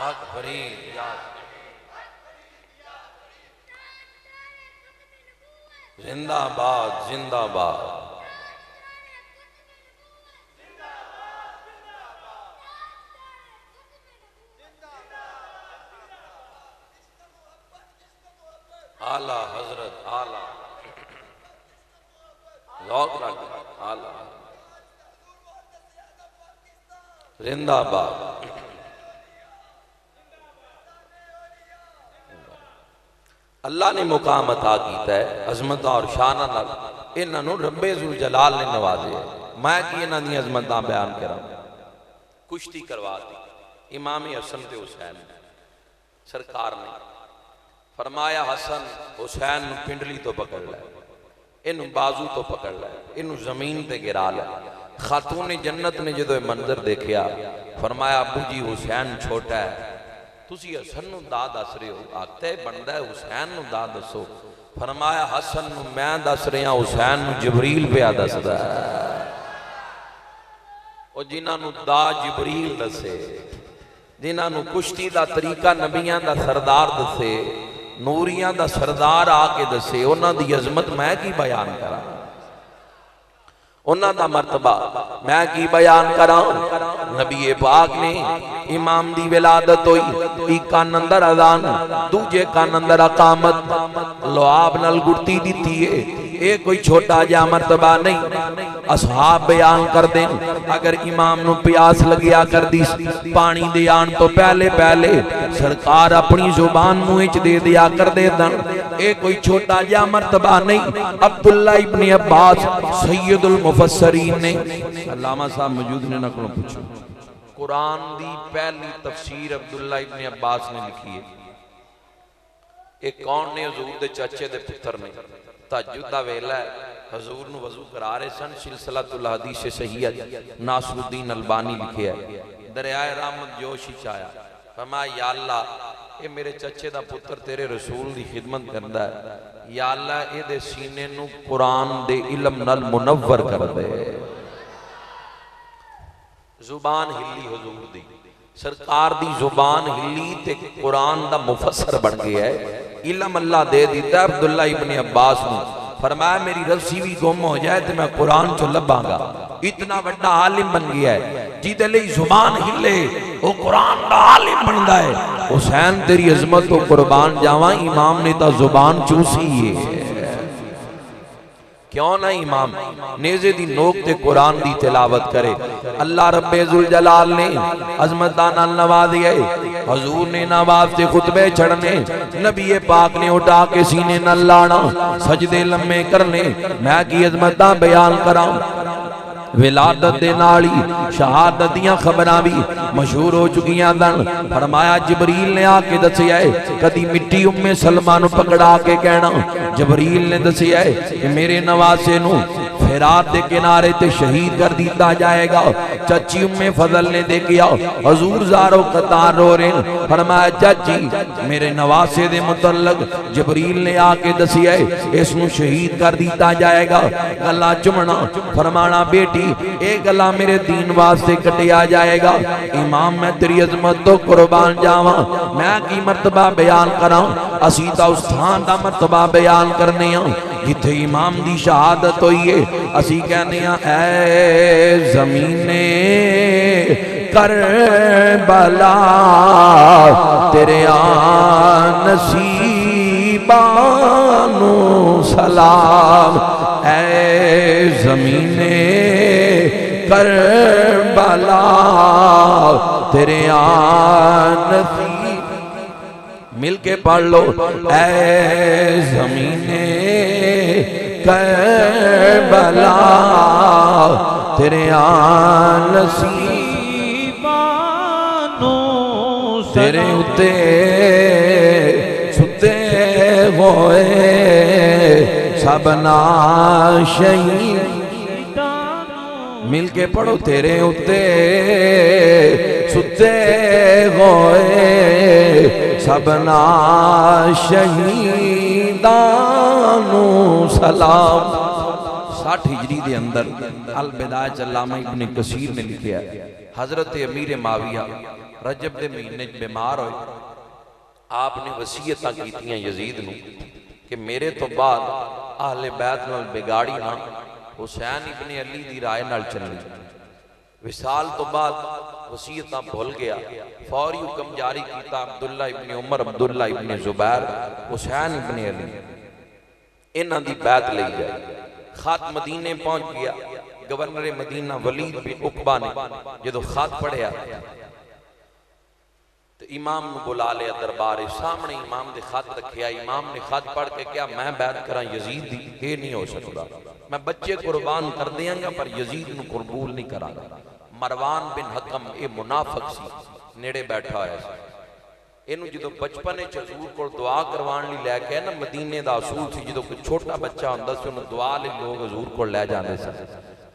फरीद जिंदाबाद जिंदाबाद। आला हजरत आला लौक रख आला जिंदाबाद। अल्लाह ने मुकाम अता किया है अजमत और शाना नाल इन्हों रब्बे जुल जलाल ने नवाजे। मैं कि इन्हां दी अजमतां बयान करा। कुश्ती करवा दी इमाम हसन ते हुसैन सरकार ने फरमाया हसन हुसैन पिंडली तो पकड़ लै, इनू बाजू तो पकड़ लै, इनू जमीन ते गिरा लै। खातून जन्नत ने जो मंजर देखा फरमाया अबू जी हुसैन छोटा है, तुसी हसन नू दा दस रहे हो, आखते बनता है हुसैन नू दा दसो। फरमाया हसन नू मैं दस रहा, हुसैन नू जबरील पिया दसदा। और जिन्होंने दा जबरील दसे, जिन्होंने कुश्ती का तरीका नबियां का सरदार दसे, नूरियां का सरदार आके दसे, उन्हां दी अजमत मैं की बयान करा, उन्हां दा मर्तबा मैं की बयान करा। नबी पाक ने इमाम दी विलादत हुई, एक कान अंदर अजान, दूजे कान अंदर अकामत, लुआब नाल गुड़ती दी है। ये कोई छोटा जा मर्तबा नहीं। असहाब बयान कर दें अगर इमाम नू प्यास लगिया कर दी पानी दे आन तो पहले पहले सरकार अपनी जुबान मुंह च दे दिया कर दे दन। ये कोई छोटा जा मर्तबा नहीं। अब्दुल्ला इब्ने अब्बास सैयदुल मुफस्सरीन ने अल्लामा साहब मौजूद ने ना को पूछो, कुरान दी पहली तफसीर अब्दुल्ला इब्ने अब्बास ने लिखी है। एक कौन ने हजूर दे चाचे दे पुत्र ने तहज्जुद दा वेला हजूर नू वजू करा रहे सन। सिलसिलातुल हदीस सहीह नासरुद्दीन अलबानी लिखे है। दरियाए रहमत जोश ही आया, फरमाया या अल्लाह ये मेरे चचे दा पुत्र तेरे रसूल दी खिदमत करदा है, या अल्लाह इहदे सीने नू कुरान दे इल्म नाल मुनव्वर कर दे। जुबान हिली हजूर दी, सरकार दी जुबान हिली ते कुरान दा मुफस्सर बन गया है। इल्म अल्लाह दे दिता अब्दुल्ला इब्ने अब्बास नू। फरमाया मेरी रस्सी भी गुम हो जाए तो मैं कुरान चो लभांगा। इतना बड़ा आलिम बन गया है, जिदे लई जुबान हिले वो कुरान दा आलिम बनदा है। हुसैन तेरी अजमत तो कुर्बान जावा, इमाम ने तो जुबान चूसी है। क्यों ना इमाम नेज़े दी नोक ते कुरान दी तिलावत करे। अल्लाह रब्बे जुल जलाल ने अज़मतां नाल नवाज़िया। हजूर ने नवाज से खुतबे चढ़ने, नबी पाक ने उठा के सीने नाल लाना, सजदे लम्मे करने। मैं की अज़मतां बयान करा। विलादत दे नाल ही शहादत दियां खबरां भी मशहूर हो चुकियां सन। फरमाया जिबरील ने आके दसिया है, कदी मिट्टी उम्मे सलमा नू पकड़ा के कहना जिबरील ने दसिया है कि मेरे नवासे नू फिरात दे किनारे ते शहीद कर दिया जाएगा। चाची उम्मे फजल ने देखिया हजूर ज़ारो कतार रो रहे। फरमाया चाची मेरे नवासे दे मुतल्लक जिबरील ने आके दसिया है इसनू शहीद कर दिया जाएगा। गला चुमना, फरमाना बेटी ये गला मेरे दीन वास्ते कटिया जाएगा। इमाम मैं तेरी अजमत तो कुर्बान जावा। मैं की मर्तबा बयान करा, असी तो उस स्थान का मर्तबा बयान करने जिथे इमाम दी शहादत हुई है। असी कहने ऐ ज़मीने करबला तेरे नसीबानू सलाम। ऐ ज़मीने करबला तेरे नसीब। मिल के पढ़ लो, ऐ ज़मीने करबला तेरे नसीबानू तेरे उत्ते सुते होए सबना शहीद। मिल के पढ़ो, तेरे उत्ते सुते होए सबना शहीदानू सलाम। 60 हिजरी के अंदर अल बिदायत अल्लामा इब्ने कसीर ने लिखा है, हजरत अमीर माविया रजब के महीने बीमार होए, आपने वसीयत कीतियां यजीद नूं कि मेरे तो बाद आहले बैत नाल बिगाड़ी ना, हुसैन इब्ने अली दी राय नाल चलनी। विसाल तो बाद वसीयत भुल गया, फौरी हुक्म जारी किया अब्दुल्ला इब्ने उमर, अब्दुल्ला इब्ने जुबैर, हुसैन इब्ने अली इन्हां दी बैत लई जाए। खत मदीने पहुंच गया। गवर्नर मदीना वलीद बिन उकबा ने जो खत पढ़िया तो इमाम नूं बुला लिया दरबार सामने, इमाम दे खत रखिया। इमाम ने खत पढ़ के क्या मैं बैत करा यजीद दी? ये नहीं हो सकता, मैं बच्चे कुर्बान कर देंगा पर यजीद नूं कबूल नहीं करांगा। मरवान बिन हकम ये मुनाफिक सी, नेड़े बैठा होया सी। इनू जो बचपन हजूर को दुआ करवाने लई लैके ना, मदीने का असूल सी जो कोई छोटा बच्चा होंदा सी उन्हें दुआ लई लोग हजूर को लै जाते सन।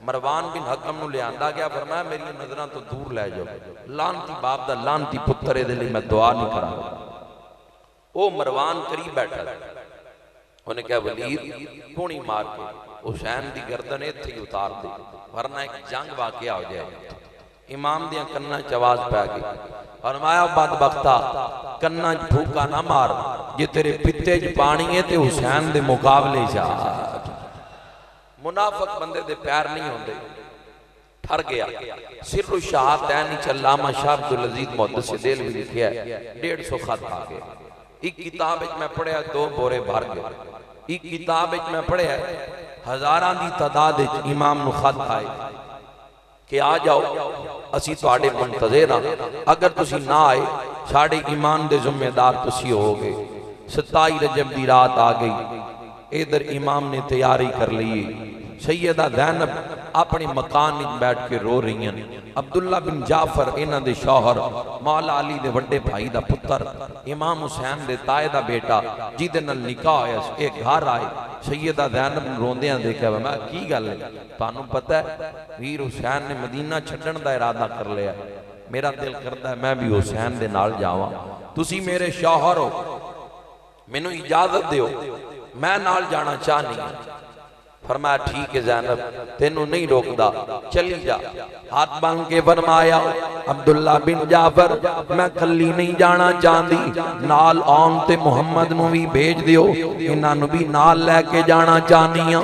मरवान बिन हकम नूं लिआंदा गया, फरमाया मेरी नज़रां तो दूर लै जाओ, लानती बाप दा लानती पुत्तर इहदे लई मैं दुआ नहीं करांगा। वो मरवान करीब बैठा, उन्हें कहा वलीद गोली मार के हुसैन की गर्दन इत्थे ही उतार दे, वरना एक जंग वाकया हो जाए। इमाम दियां कन्नां च आवाज पै गई, फरमाया बदबख्ता कन्नां च फूका ना मार, जे तेरे पित्ते च पानी है तो हुसैन दे मुकाबले जा। मुनाफिक बंदे दे पैर नहीं होंदे। ठर गया। सिर्रु शहादतैन अल्लामा शाह अब्दुल अजीज मुहद्दिस देहलवी लिखिया 150 खत आ गए। एक किताब मैं पढ़िया 2 बोरे भर गए। एक किताब मैं पढ़िया हजारां दी तादाद इमाम नूं खत आए कि आ जाओ असी तुहाडे मुंतज़िर हां, अगर तुसी ना आए साडे ईमान दे जिम्मेदार तुसी होगे। 27 रजब दी रात आ गई। इधर इमाम ने तैयारी कर ली। सैयदा ज़ैनब अपने मकान में बैठ के रो रही हैं। अब्दुल्ला बिन जाफर इन्हां दे शौहर मौला अली दे वड्डे भाई दा पुत्र इमाम हुसैन दे ताए दा बेटा जिहदे नाल निकाह होया ये घर आए। सैयदा ज़ैनब रोंदियां देखिया, मैं की गल है? तुहानूं पता है वीर हुसैन ने मदीना छड्डण दा इरादा कर लिया। मेरा दिल करदा है मैं भी हुसैन दे नाल जावां। तुसी मेरे शौहर हो, मैनूं इजाजत दिओ, मैं नाल जाना चाहनी। फरमाया ठीक है ज़ैनब तेनू नहीं रोकदा, चली जा। हाथ बांध के फरमाया अब्दुल्ला बिन जाफर मैं कली नहीं जाना चाहती, नाल आउण ते मुहम्मद नू भी भेज दिओ, इन्हां नू भी नाल लैके जाना चाहनी हां।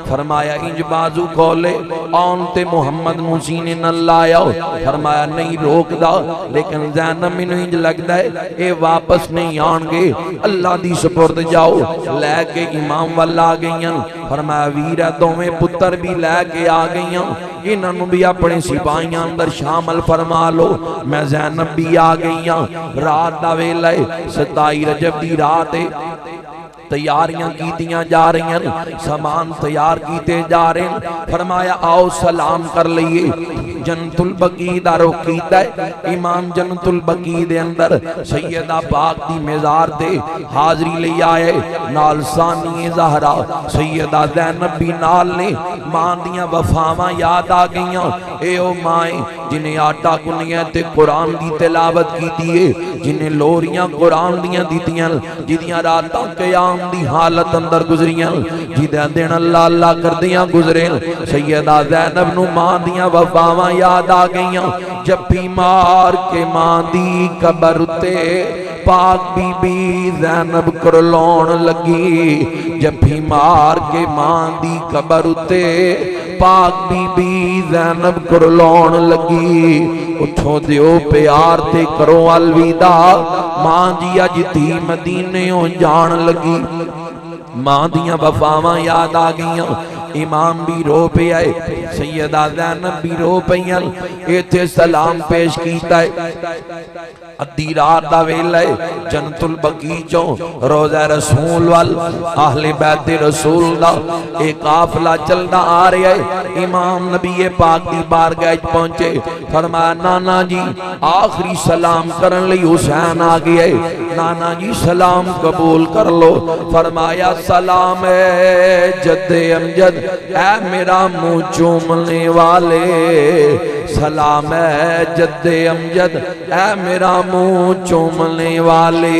फरमाया इंज बाजू खोले आउण ते मुहम्मद नू सीने नाल लाया। फरमाया नहीं रोकदा, लेकिन ज़ैनब मैनू इंज लगदा है ये वापस नहीं आउणगे, अल्लाह दी सुपुर्द जाओ। लैके इमाम वल आ गईयां। फरमाया वीर दोवें पुत्र भी लैके आ गईयां, इन्हों भी अपने सिपाहियां अंदर शामिल फरमा लो। मैं ज़ैनब भी आ गईयां। रात दा वेला 27 रजब दी रात है। तैयारियां कीतियां जा रही हैं, सामान तैयार किए जा रहे हैं। फरमाया आओ सलाम कर लीए। जन्नतुल बकी दा रुख कीता है। इमाम जन्नतुल बकी दे अंदर सैयदा पाक दी मज़ार ते हाज़री ले आए। नाल सानी ज़हरा सैयदा ज़ैनब भी नाल ने। मां दियां वफावां याद आ गईयां। ए ओ माए जिन्हें आटा गुन्निया ते कुरान दी तिलावत कीती है, जिन्हें लोरियां कुरान दियां दित्तियां, जिदियां रातां क़याम दी हालत अंदर गुजरियां, जिदे दिन अल्लाह अल्लाह करदियां गुजरे। सैयदा ज़ैनब नू मां दियां वफावां याद आ गईयां। जफ्फी मार के मां दी कबर उत्ते पाक बीबी ज़ैनब करलाउण लगी। जफ्फी मार के मां दी कबर उत्ते पाक बीबी ज़ैनब करलाउण लगी। उठो दिओ प्यार ते करो अलविदा, मां जी अज धी मदीने जान लगी। मां दियां वफावां याद आ गईयां। इमाम भी रो पे आए, सैयदा ज़ैनब भी रो पईयां। इत्थे सलाम पेश कीता है। अद्धी रात दा वेला है। जन्नतुल बकी चों रोज़ा रसूल वल आहले बैत रसूल दा एक काफिला चलदा आ रहा है। इमाम नबी पाक दी बारगाह पहुंचे। फरमाया नाना जी आखिरी सलाम करन लई हुसैन आ गया है, नाना जी सलाम कबूल कर लो। फरमाया सलाम है जद्दे अमजद ऐ मेरा मुंह चूमने वाले, सलाम है जद्दे अमजद ऐ मेरा मुंह चूमने वाले।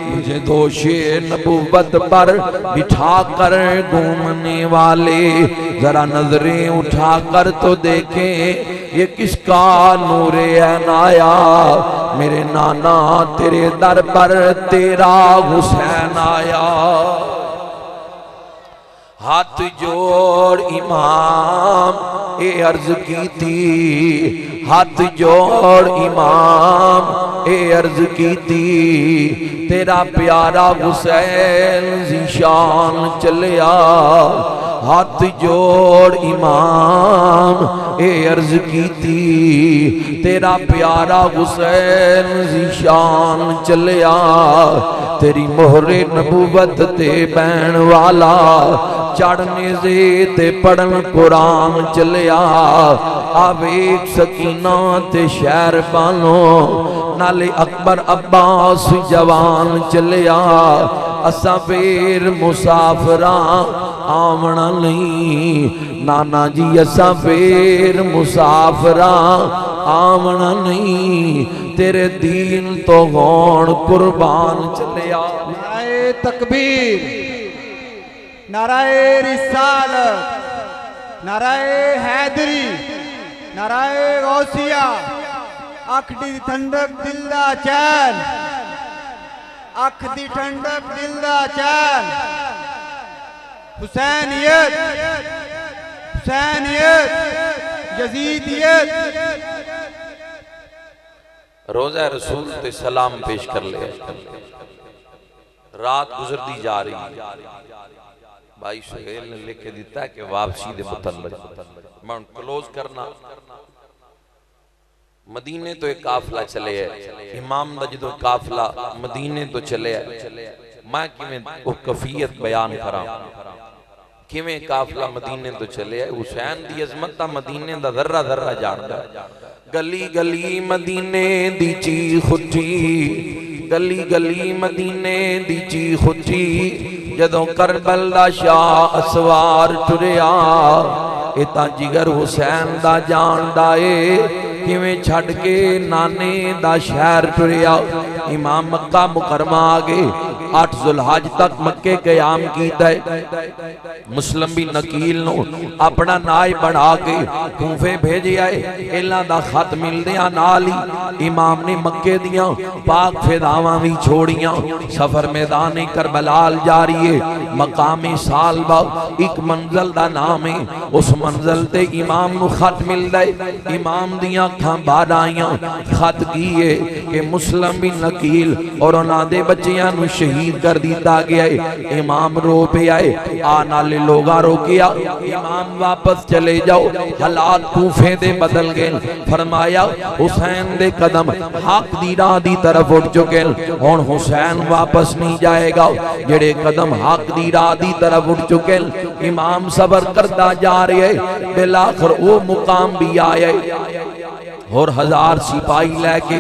मुझे दोषे नबूवत पर बिठा कर घूमने वाले, जरा नजरें उठा कर तो देखें ये किसका नूरे अनाया। मेरे नाना तेरे दर पर तेरा हुसैन आया। हाथ जोड़ इमाम ए अर्ज की थी, हाथ जोड़ इमाम ए अर्ज की थी, तेरा प्यारा हुसैन ज़ीशान चलिया। हाथ जोड़ इमाम ए अर्ज की थी, तेरा प्यारा हुसैन ज़ीशान चलिया। तेरी मोहरे नबूवत ते बैण वाला चढ़ने से ते पढ़न कुरान चलिया। आवेक सकीना ते शहर पालो नाले अकबर अब्बास जवान चलिया। असा फिर मुसाफरा आवना नहीं नाना जी, असा फिर मुसाफरा आवना नहीं, तेरे दीन तो होण कुर्बान चलिया। नाराए तकबीर, नाराए रिसालत, नाराए हैदरी, नाराए गौसिया। अख दी ठंडक दिल दा चैन, अख दी ठंडक दिल दा चैन। हुसैनियत, हुसैनियत, यजीदियत। रोज़ा रसूल ते सलाम पेश कर ले। रात गुजरती जा रही, भाई सुहेल ने लिख के दिता कि वापसी दे मुतल्लिक मैं क्लोज करना। मदीने तो एक काफिला चले है, इमाम दा जो काफिला मदीने तो चले है, मैं किवें वो कफियत बयान करा किवें काफिला मदीने तो चले है। हुसैन दी अजमत दा मदीने दा जर्रा जर्रा जानदा। गली गली मदीने दी चीख उठी, गली गली मदीने दी चीख उठी, जदों करबल दा शाह असवार टुरिया। ए तां जिगर हुसैन दा जानदा ए, किवें छड़ के नाने दा शहर टुरिया। इमाम मक्का मुकरमा आ गए, 8 जुलहज तक मक्के कयाम कीता है। मुस्लिम भी नकील नो अपना नायब बना के कूफे भेजे आए। इलां दा खत मिलदियां नाल ही इमाम ने मक्के दियां पाक फिदावां भी छोड़ियां। सफर मैदान करबलाल जारी है। मकामे सालबा एक मंजिल दा नाम है, उस मंजिल ते इमाम नु खत मिलदा है। इमाम दियां अखां बाहर आईयां। खत की है कि मुस्लिम भी नकील और उन्हां दे बच्चियां नु शहीद कर दिता गया है। इमाम रो पे आए, आ नाले लोगा रोकिया, इमाम वापस चले जाओ, हालात कूफे दे बदल गए। फरमाया हुसैन दे कदम हक दी राह दी तरफ उठ चुके, हुण हुसैन वापस नहीं जाएगा। जेड़े कदम हक दी राह दी तरफ उठ चुके, इमाम सबर करता जा रहे है। बिलाखिर वो मुकाम भी आए और 1000 सिपाही लेके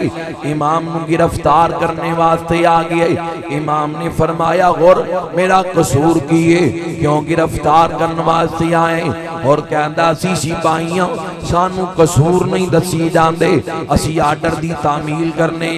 इमाम को गिरफ्तार करने वास्ते आ गए। इमाम ने फरमाया और मेरा कसूर किए क्यों गिरफ्तार करने वास्ते आए? और कहता सी सिपाहियां सानू कसूर नहीं दसी जाते, असी आर्डर दी तामील करने।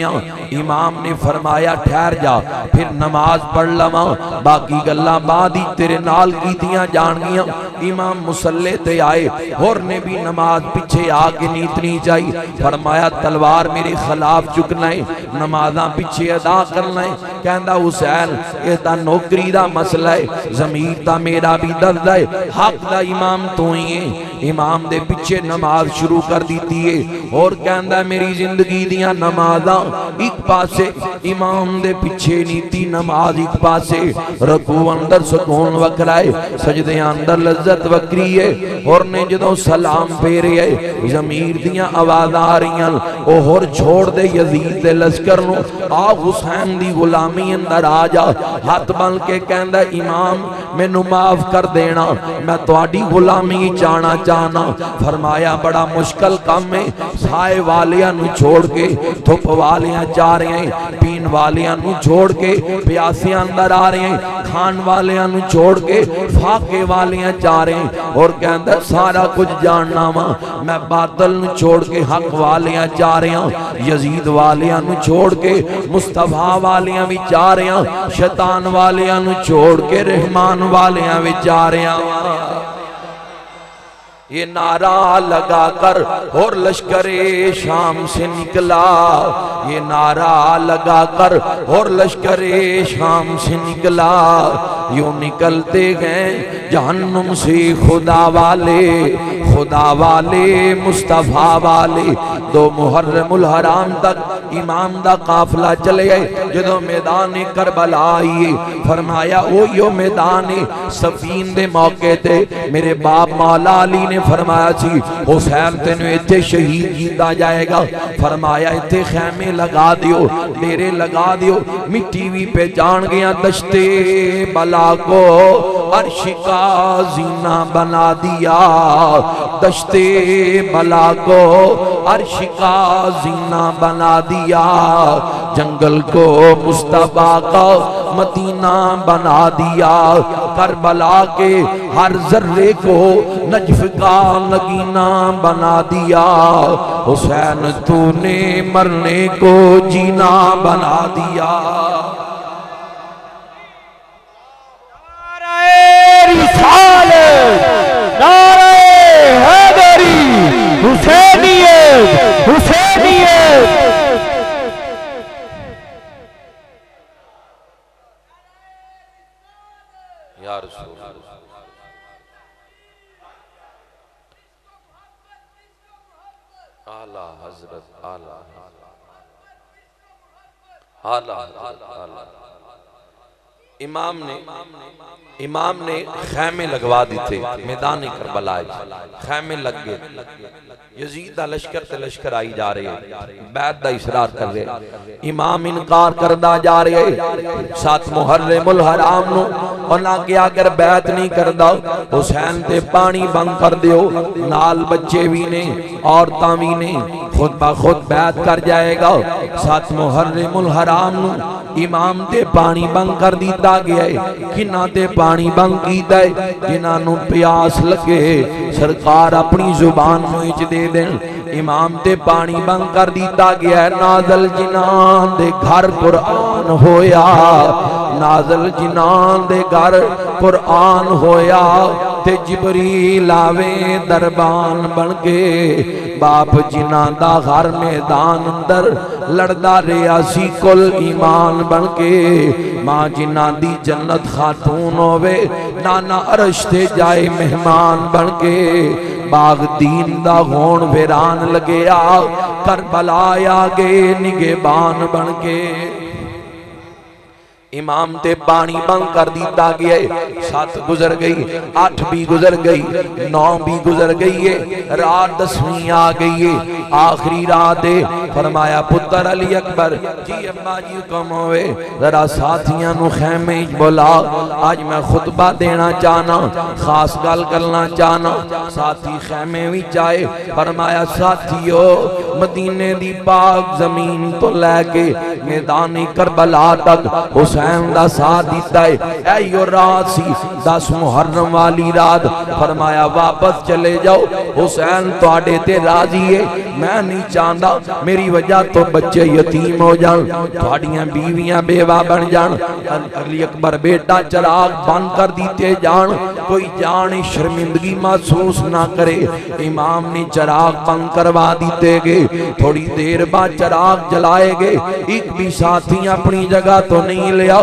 इमाम ने फरमाया ठहर जा, फिर नमाज पढ़ लवा, बाकी गल्लां बाद ही तेरे नाल कीतियां जाणगियां। इमाम मुसल्ले ते आए और ने भी नमाज पीछे आके नीतनी चाहिए। फरमाया तलवार मेरे खिलाफ चुकना है, नमाजा पीछे अदा करना है। कहता हुसैन ये ता नौकरी दा मसला है, जमीर दा मेरा भी दर्द है, हक दा इमाम तू ही है। इमाम दे पीछे नमाज शुरू कर दी है और कहता मेरी जिंदगी दियां नमाजा एक पासे, इमाम दे पीछे नीति नमाज एक पासे। रकू अंदर सुकून वखरा है, सजदे अंदर लज्जत वक्री है। और ने जदों सलाम फेरे है जमीर दियां आवाज आ रही, ओ होर छोड़ दे यजीद दे लश्कर नूं, आ हुसैन दी गुलामी अंदर आ जा। हाथ बन के कहंदा इमाम मैनू माफ कर देना, मैं तुहाडी गुलामी चाहना चाहना। फरमाया बड़ा मुश्किल काम है, साए वालियां नूं छोड़ के धुप वालियां जा रहे हैं, पीन वालियां नूं छोड़ के प्यासियां अंदर आ रहे हैं, खान वालियां नूं छोड़ के फाके वालियां जा रहे हैं। और कहंदा सारा कुछ जानना वा, मैं बादल नूं छोड़ के हक वालियां जा रहे हैं, यजीद वालियां नूं छोड़ के मुस्तफा वालियां भी जा रहे हैं, शैतान वालियां नूं छोड़ के रहमान वालियां भी जा रहे हैं। ये नारा लगाकर और लश्करे शाम से निकला, ये नारा लगाकर और लश्करे शाम से निकला। यूं निकलते गए जहन्नुम से खुदा वाले मुस्तफा वाले। दो मुहर्रमुल हराम तक इमाम दा काफिला चले गए। जो मैदान करबला आइए फरमाया ओ यो मैदान सफीन दे मौके ते मेरे बाप मौला अली ने फरमाया सी हुसैन तेन इत्थे शहीद किया जाएगा। फरमाया इत्थे खैमे लगा दियो, डेरे लगा दियो। मिट्टी भी पहचान गया दश्ते बला को अर्श का जीना बना दिया, दश्ते बला को अर्श का जीना बना दिया। जंगल को मुस्तफा का मदीना बना दिया, करबला के हर जर्रे को नजफ का नगीना बना दिया। हुसैन तूने मरने को जीना बना दिया। नारे हैदरी, हुसैनियत, हुसैनियत। या रसूल आला हजरत आला आला आला। इमाम ने खैमे लगवा दी थे मैदान करबला, खैमे लग गए। यजीद दा लश्कर ते लश्कर आई जा रहे, बैत दा इसरार कर रहे। इमाम इनकार करदा जा रहे। साथ मुहर्रमुल हराम नु उन्हां के अगर बैत नहीं करदा हुसैन ते पानी बंद कर दियो। नाल बच्चे भी ने औरतां भी ने, खुद ब खुद बैत कर जाएगा। साथ मुहर्रमुल हराम नु इमाम ते पानी बंद कर दिता गया है। किन्ना ते पानी बंद कीता है जिन्हां नू प्यास लगे सरकार अपनी जुबान मुंह च दे देन। इमाम ते पानी बंद कर दिता गया है। नाज़ल जिनान दे घर कुरान होया, नाज़ल जिनान दे घर कुरान होया। ते जिबरील आवे दरबान बन के, बाप जिन्हां दा घर मैदान अंदर लड़दा रहा सी कुल ईमान बन के। मां जिन्हां दी जन्नत खातून होवे, नाना अरश ते जाए मेहमान बन के। बाग दीन दा होण वीरान लगया, करबला आ गए निगेबान बन के। इमाम ते पानी बंद कर दिता गया। 7 गुजर गई, 8 भी गुजर गई, 9 भी गुजर गई है, रात 10वीं आ गई है, आखिरी रात है। फरमाया पुत्र अली अकबर जी अम्मा जी हुक्म होवे जरा साथियां नु खैमे बुला, आज मैं खुतबा देना चाहना, खास गल करना चाहना। साथी खैमे विच आए। फरमाया साथियो मदीने दी पाक जमीन तो लैके मैदान करबला तक हुसैन दा साथ दिता है। ऐ रात सी 10 मुहर्रम वाली रात। फरमाया वापस चले जाओ, हुसैन तुहाडे ते राजी है। मैं नहीं चाहता मेरी वजह तो बच्चे यतीम हो जान, तुहाडियां बीवियां बेवा बन जान। अली अकबर बेटा चिराग बंद कर दिते जान, कोई जान शर्मिंदगी महसूस ना करे। इमाम ने चिराग बंद करवा दिते गए। थोड़ी देर बाद चिराग जलाए गए। एक भी साथी अपनी जगह तो नहीं लिया।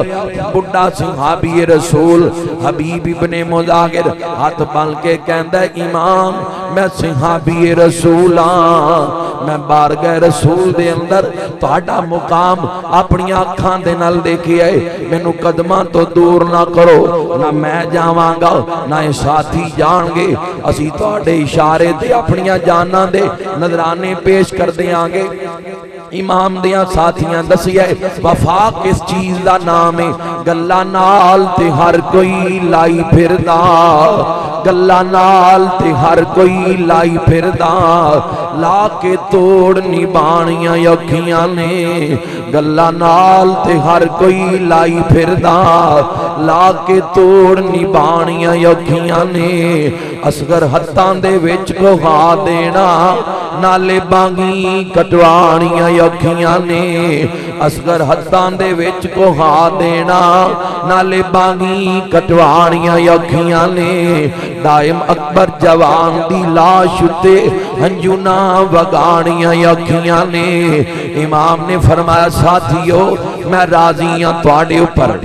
बुढ़ा सहाबी रसूल हबीब इब्ने मुजाहिर हाथ बन के कहता है इमाम मैं सहाबी रसूल हां, मैं बारगाह रसूल दे अंदर तुहाडा मुकाम अपनी अखां दे नाल देखिया है। मैनू कदमां तो दूर ना करो, ना मैं जावांगा ना ये साथी जाणगे। असीं तुहाडे इशारे ते अपनियां जानां दे नजराने पेश कर देंगे। इमाम दियां साथियां दसिया वफा किस चीज दा नाम है। गल्ला नाल ते हर कोई लाई फिरदा, गल्ला नाल ते हर कोई लाई फिरदा। ला के तोड़ निबाणियां अखियां ने गल्ला नाल ते हर कोई लाई फिरदा ला के तोड़ निबाणियां अखियां ने असगर हत्थां दे विच कोहा देना नाले बांगी कटवाणियां अखियां ने असगर हत्थां दे विच कोहा देना नाले बांगी कटवाणियां अखियां ने दायम अकबर जवान दी लाश उते हंजू ना वगाणियां अखियां ने इमाम ने फरमाया साथियों मैं राजी हां तुहाडे उपर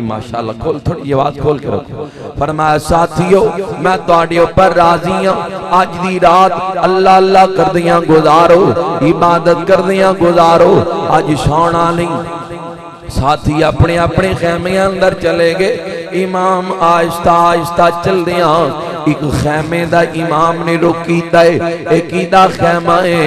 माशाअल्लाह खोल थोड़ी आवाज खोल के रखो फरमाया साथियों मैं तुहाडे उपर राजी हां अज दी रात अल्लाह अल्लाह करदियां गुजारो इबादत करदियां गुजारो अज सोना नहीं साथी अपने अपने खैमे अंदर चले गए इमाम आहिस्ता आहिस्ता चलदियां एक खैमे दा इमाम ने रुख कीता है ए कीदा खैमा है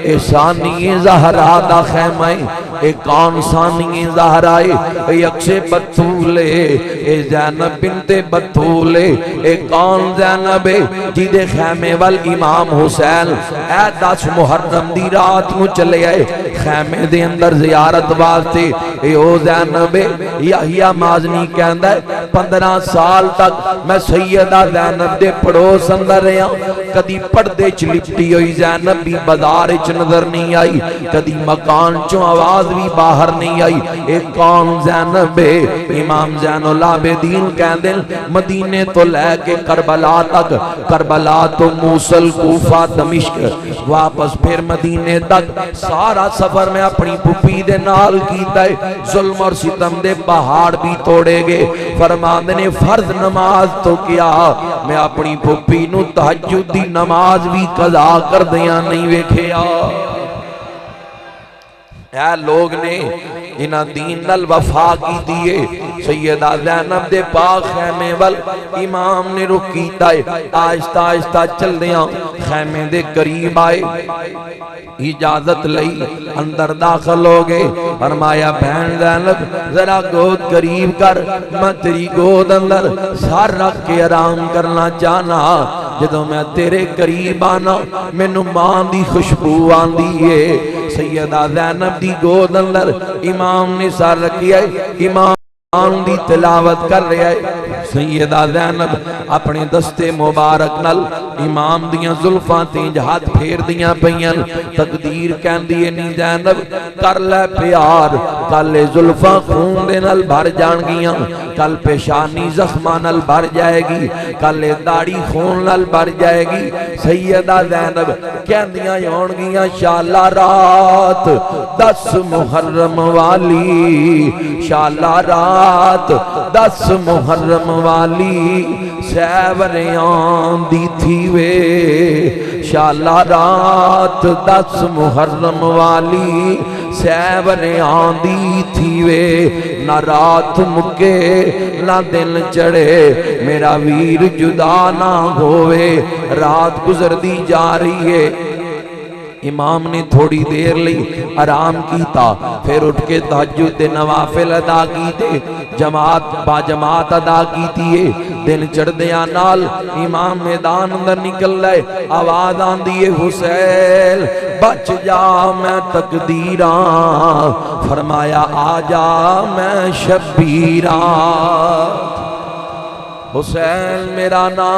ए सानी ज़हरा दा खैमा है ए कौन सानी ज़हरा है ए अक्से बतूले ए ज़ैनब बिनते बतूले ए कौन ज़ैनब है जिदे खैमे वाल इमाम हुसैन ए 10 मुहर्रम दी रात नूं चले आए खैमे दे अंदर ज़ियारत वास्ते ए ओ ज़ैनब यहिया माज़नी कहंदा है 15 साल तक मैं सैयदा ज़ैनब दे पड़ोस अंदर रहा कदी पर्दे च लिपटी हुई ज़ैनब भी बाजार च नजर नहीं आई कदी मकान चो आवाज भी बाहर नहीं आई एक कौन ज़ैनब है इमाम ज़ैनुल आबिदीन कहंदे मदीने तो लैके करबला तक करबला तो मूसल कूफा दमिश्क वापस फिर मदीने तक सारा सफर मैं अपनी पुप्पी दे नाल कीता है जुल्म और सितम दे पहाड़ भी तोड़े गए फरमांदे ने फर्ज नमाज तो किया मैं अपनी पुप्पी नूं तहज्जुद दी नमाज भी कज़ा करदियां नहीं वेखिया ऐ लोग ने इन्हां दीन नाल वफा की दिए सैयदा ज़ैनब दे पाक खैमे वल इमाम ने रुख कीता है आहिस्ता आहिस्ता चलदियां खैमे दे करीब आए इजाजत लई अंदर दाखिल हो गए फरमाया बहन ज़ैनब जरा गोद करीब कर मैं तेरी गोद अंदर सर रख के आराम करना चाहना जदों मैं तेरे करीब आना मैनू मां दी खुशबू आंदी है सैयदा ज़ैनब दी गोद अंदर इमाम ने सर रखिया इमाम दी तिलावत कर रहा है सैयदा ज़ैनब अपने दस्ते मुबारक नाल इमाम दियां जुल्फां ते हाथ फेर दियां पईयां तकदीर कहंदी है नी ज़ैनब कर ले प्यार कल जुल्फां खून दे नाल भर जाणगियां कल पेशानी जख्मां नाल भर जाएगी कल दाढ़ी खून नाल भर जाएगी सैयदा ज़ैनब कहंदियां होणगियां शाला रात 10 मुहर्रम वाली शाला रात 10 मुहर्रम वाली सैवरियां दी थी वे शाला रात 10 मुहर्रम वाली सैवरियां दी थी वे ना रात मुके ना दिन चढ़े मेरा वीर जुदा ना होवे रात गुजरदी जा रही है इमाम ने थोड़ी देर लई आराम कीता फिर उठ के तहज्जुद दे नवाफिल अदा कीते जमात बा जमात अदा कीती है दिन चढ़दियां नाल इमाम मैदान अंदर निकल रहे आवाज आंदी है हुसैन बच जा मैं तकदीरा फरमाया आ जा मैं शबीरा हुसैन मेरा ना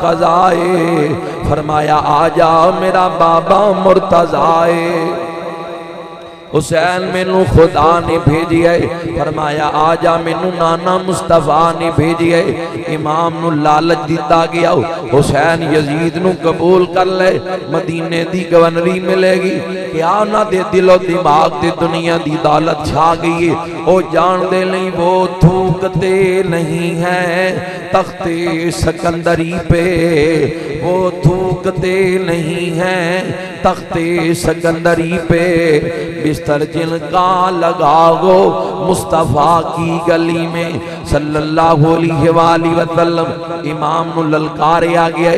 कज़ाए फरमाया आ जा मेरा बाबा मुर्तज़ाए हुसैन मैनू खुदा ने भेजी है फरमाया आ जा मैनू नाना मुस्तफा ने भेजी है इमाम नू लालच दिता गया हुसैन यजीद नू कबूल कर ले मदीने दी गवर्नरी मिलेगी क्या ना दे दिलो दिमाग ते दुनिया दी दौलत छा गई है ओ जान दे नहीं वो थूकते नहीं है तख्ते सिकंदरी पे वो थूकते नहीं है तख्ते सिकंदरी पे बिस्तर जिनका लगाओ मुस्तफ़ा की गली में सल्लल्लाहु अलैहि वसल्लम इमाम नू ललकारे आ गया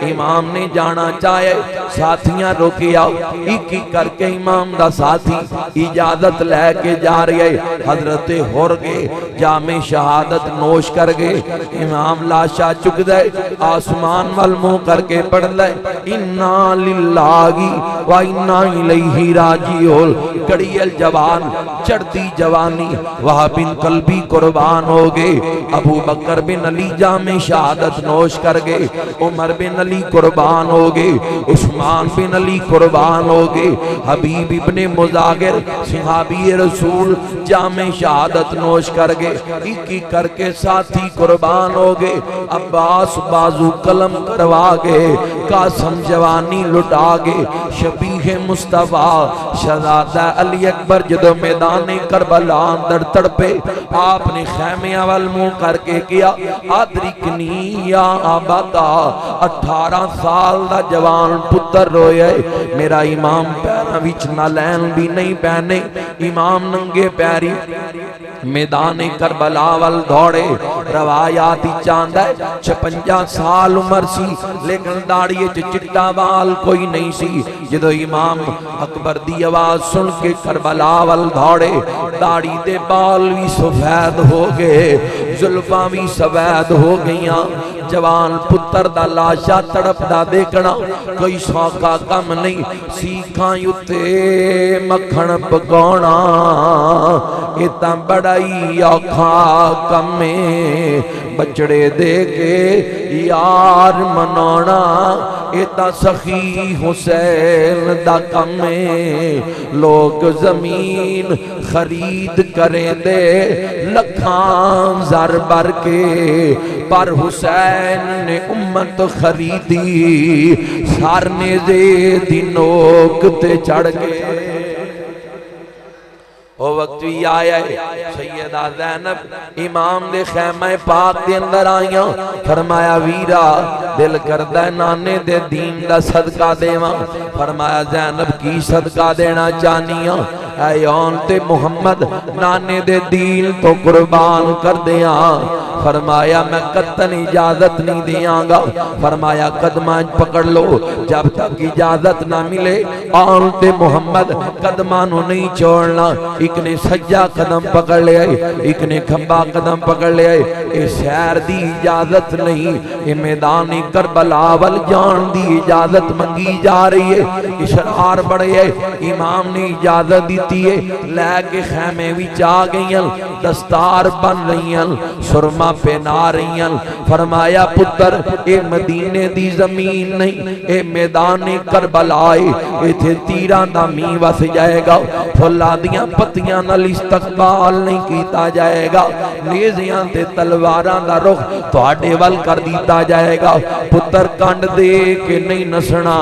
इमाम ने जाना चाहे साथियां रोके आओ एक एक कर करके इमाम दा साथी इजाजत लैके जा रहे हजरत हुर गए जामे शहादत नोश कर गए इमाम लाशा चुक दे आसमान वाल मुंह करके पढ़ ले इन्ना लिल्लाही व इन्ना इलैहि राजिऊन कड़ियल जवान चढ़ती जवानी वह बिन कल्बी कुर्बान हो गए अबू बकर बिन अली जामे शहादत नोश कर गए उमर बिन अली कुर्बान हो गए उस्मान बिन अली कुर्बान हो गए हबीब इब्ने मुजाहिर सहाबी रसूल जामे शहादत नोश कर गए एक एक करके साथी कुर्बान हो गए अब्बास बाजू कलम करवा गए कासम जवानी लुटा गए शबीह मुस्तफा शहजादा अली अकबर जदों मैदान करबला अंदर तड़पे आपने खैमिया वाल मुंह करके किया आदरिकनी या आबादा 18 साल दा जवान पुत्र रोए मेरा इमाम पैरों विच नालैन भी नहीं पहने इमाम नंगे पैरी मैदान करबला वाल दौड़े रवायात चांदा 56 साल उम्र सी लेकिन दाढ़ी चिट्टा बाल कोई नहीं सी जदों इमाम अकबर दी आवाज सुन के करबला वाल दौड़े दाढ़ी दे बाल भी सफेद हो गए जुल्फां भी सफेद हो गईयां जवान पुत्र दा लाशा तड़पदा देखना कोई सौखा कम नहीं सीखां उत्ते मक्खण पकाउणा ये तां बड़ा ही औखा कम है बचड़े दे के यार मनाना ये तां सखी हुसैन दा कम है लोग जमीन खरीद करें दे लखां ज़र भर के पर हुसैन ने उम्मत खरीदी सारने दे दी नोक ते चढ़ गए ओ वक्त भी आया सैयदा ज़ैनब इमाम दे खैमे पाक दे अंदर आईयां फरमाया वीरा दिल करदा नाने दे दीन दा सदका देवां फरमाया ज़ैनब की सदका देना चाहनियां ऐ औन ते मुहम्मद नाने दे दीन तो कुर्बान कर दिया फरमाया मैं कतन इजाजत नहीं दियांगा फरमाया कदमा पकड़ लो जब तक इजाजत ना मिले औन ते मुहम्मद कदमा नु नहीं छोड़ना एक ने सज्जा कदम पकड़ लिया एक ने खब्बा कदम पकड़ लिया ये शहर दी इजाजत नहीं ये मैदान करबला वल जान दी इजाजत मंगी जा रही है इशरार बड़े है इमाम ने इजाजत दी है लैके खैमे विच आ गईयां दस्तार बन रही सुरमा पहना रही फरमाया पुत्र ए मदीने दी जमीन नहीं ए मैदान करबला इथे तीरां दा मींह वस जाएगा फुल्लां दियां पत्तियां नाल इस्तकबाल नहीं कीता जाएगा नेज़ियां ते तलवारां दा रुख तुहाडे वल कर दिता जाएगा पुत्र कंड दे के नहीं नसना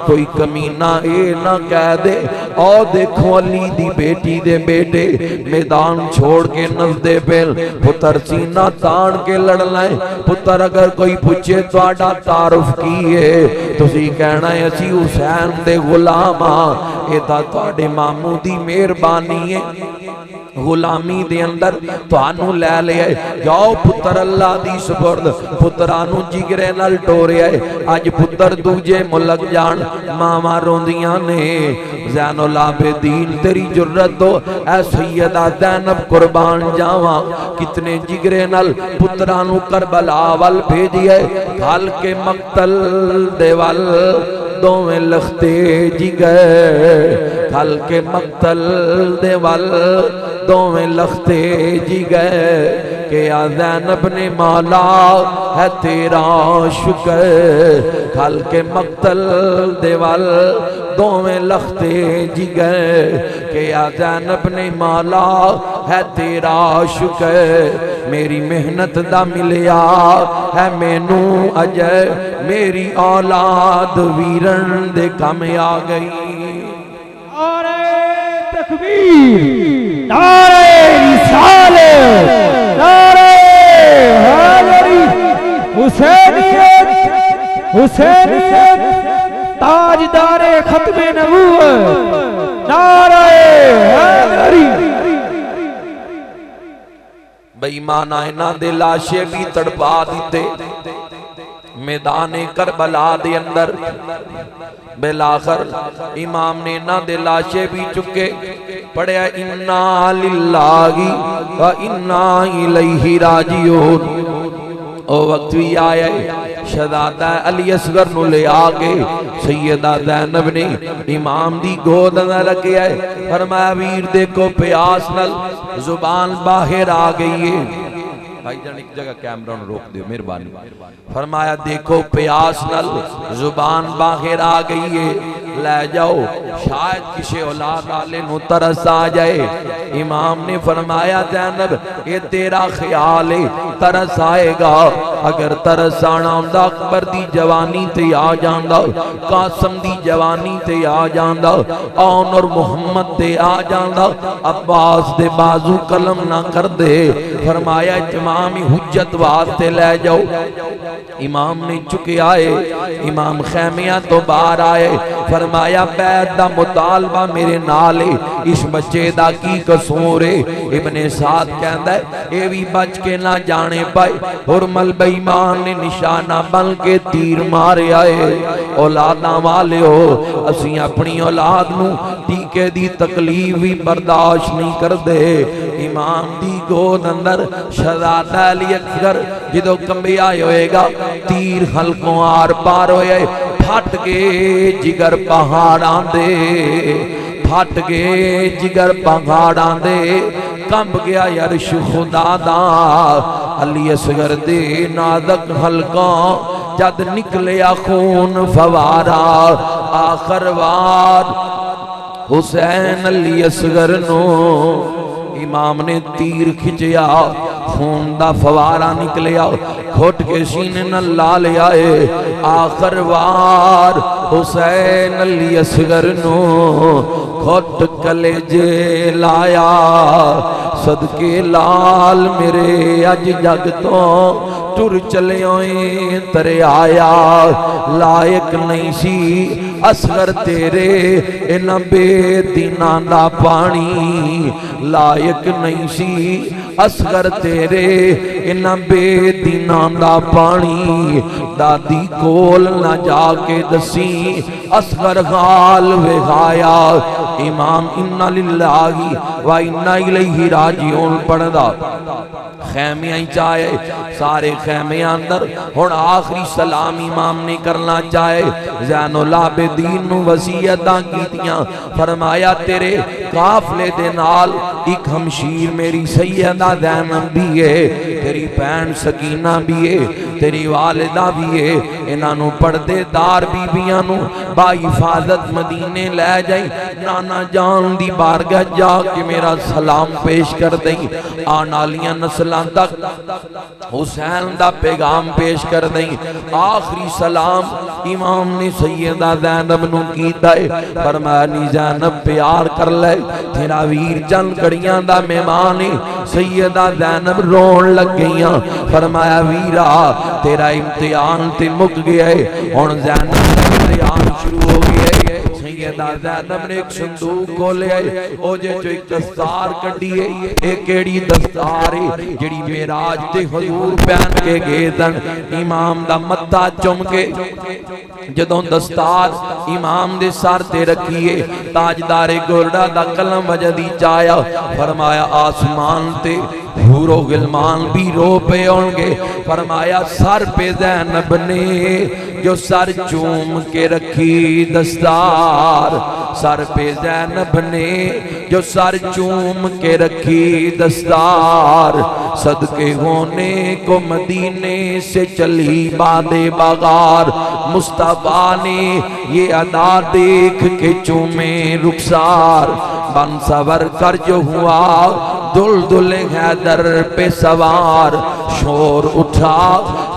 कोई कमीना ए ना कह दे ओ देखो अली दी बेटी दे बेटे मैदान छोड़ के नसदे पे पुत्र सीना तान के लड़ना है पुत्र अगर कोई पूछे तुहाडा तारुफ की है तुसी कहना है असी हुसैन दे गुलाम हां ये तां तुहाडे मामू दी मेहरबानी है गुलामी दे अंदर तुहानू लै लिया जाओ पुत्र अल्लाह दी सुपुर्द पुत्रा नू जिगरे नाल टोरिया अज पुत्र दूजे मुल्क जान मावां रोंदियां ने ज़ैनुल आबिदीन तेरी जुर्रत दो ऐ सैयदा ज़ैनब कुर्बान जावां कितने जिगरे नाल पुत्रा नू करबला वल भेजिए हल के मक्तल दे वल दोवें लखते जिगर हल के मक्तल दे वल दोवें लखते जिगर के आ ज़ैनब ने मौला है तेरा शुक्र हल के मक्तल दे वल दोवें लखते जिगर के आ ज़ैनब ने मौला है तेरा शुक्र मेरी मेहनत दा मिलिया है मैनू अजय मेरी औलाद वीरन दे कम आ गई तकबीर नारे रिसालत नारे हैदरी हुसैनियत हुसैनियत ताजदारे खत्मे नबूवत नारे हैदरी बेईमान इन्हां दे लाशे भी तड़पा दिते मैदान करबला दे अंदर बिलाखर इमाम ने ना दे लाशे भी चुके पढ़िया इन्ना लिल्लाही व इन्ना इलैहि राजिऊन। ओ वक्त भी आया शहजादा अली असगर नु ले आके सैयदा ज़ैनब ने इमाम दी गोद न रखिया है। फरमाया वीर देखो प्यास नल जुबान बाहर आ गई है। भाईजान एक जगह कैमरा रोक दो मेहरबानी। फरमाया देखो प्यास नल जुबान बाहर आ गई है, ले जाओ शायद किसी औलाद वाले नु तरस आ जाए। इमाम ने फरमाया ज़ैनब ये तेरा ख्याल है, तरस आएगा। अगर तरस आना हुंदा अकबर दी जवानी ते आ जांदा, कासम दी जवानी ते आ जांदा, औन और मुहम्मद ते आ जांदा, अब्बास दे बाजू कलम ना कर दे। फरमाया इमाम हुज्जत वास्ते ले जाओ। इमाम ने चुके आए, इमाम खैमिया तो बाहर आए। फरमाया बैत दा मुतालबा मेरे नाल है, इस बच्चे दा की कसूर है। इब्ने साद कहंदा है ये भी बच के ना जाने पाए। हुरमल बेईमान ने निशाना बन के तीर मारे आए। औलादा वाले हो असी अपनी औलाद नू टीके दी तकलीफ भी बर्दाश्त नहीं करते। इमाम दी गोद अंदर शहजादा अली असगर जो कंबिया होएगा, तीर हलकों आर पार होए, फट के जिगर पहाड़ां दे, फट के जिगर पहाड़ां दे, कंब गया अरश खुदा दा। अली असगर दे नाज़क हलकों जद निकलिया खून फवारा। आखिर वार हुसैन अली असगर नो इमाम ने तीर खिंचया, खून दा फवारा निकलिया, घुट के सीने न ला लिया। आखिर वार हुसैन अली असगर नो घुट कलेजे लाया। सदके लाल मेरे अज जग तो टुर चले तरे आया। लायक नहीं सी असगर तेरे इन्हां बेदीनां दा पानी, लायक नहीं सी असगर तेरे इन्हां बेदीनां दा पानी। दादी कोल ना जाके दसी असगर गाल विखाया। इमाम इन्ना लिल्लाही व इन्ना इलैहि राजिऊन पढ़दा खैमिया चाहे सारे खैमिया अंदर हुण आखिरी सलाम इमाम ने करना चाहे। ज़ैनुल आबिदीन नूं वसीयतां कीतियां। फरमाया तेरे काफले दे नाल एक हमशीर मेरी सैयदा ज़ैनब भी है, तेरी भैन सकीना भी है, तेरी वालिदा भी है। इन्हां नूं पर्देदार बीबियां नूं बाहिफाजत मदीने लै जाई। नाना जान दी बारगाह जाके मेरा सलाम पेश कर दई। आने वालियां नस्लां तक हुसैन दा पैगाम पेश कर दई। आखिरी सलाम इमाम ने सैयदा ज़ैनब नूं कीता है। फरमाया नी ज़ैनब प्यार कर ले, तेरा वीर चंद घड़ियां दा मेहमान है। सैयदा ज़ैनब रोन लग गईयां। फरमाया वीरा तेरा इम्तिहान ते मुक गया है, हुण ज़ैनब दा इम्तिहान शुरू हो गया है। सैयदा ज़ैनब ने एक संदूक खोलिया, ओ जे चो एक दस्तार कड्डी है। ये केड़ी दस्तार है जेड़ी मेराज ते हुजूर पहन के गए सन। इमाम दा मत्था चुम के जदों दस्तार इमाम दे सर ते रखिए, ताजदारे गोरडा दा कलम वजदी चाया। फरमाया आसमान ते हूरो गिलमान भी रो पे होंगे। फरमाया सर पे ज़ैनब ने जो सर चूम के रखी दस्तार, सर पे ज़ैनब ने जो सर चूम के रखी दस्तार। सदके होने को मदीने से चली बादे बगार। मुस्तफा ने ये अदा देख के चूमे रुखसार। बन सवर कर जो हुआ दुल्दुले हैदर पे सवार। शोर उठा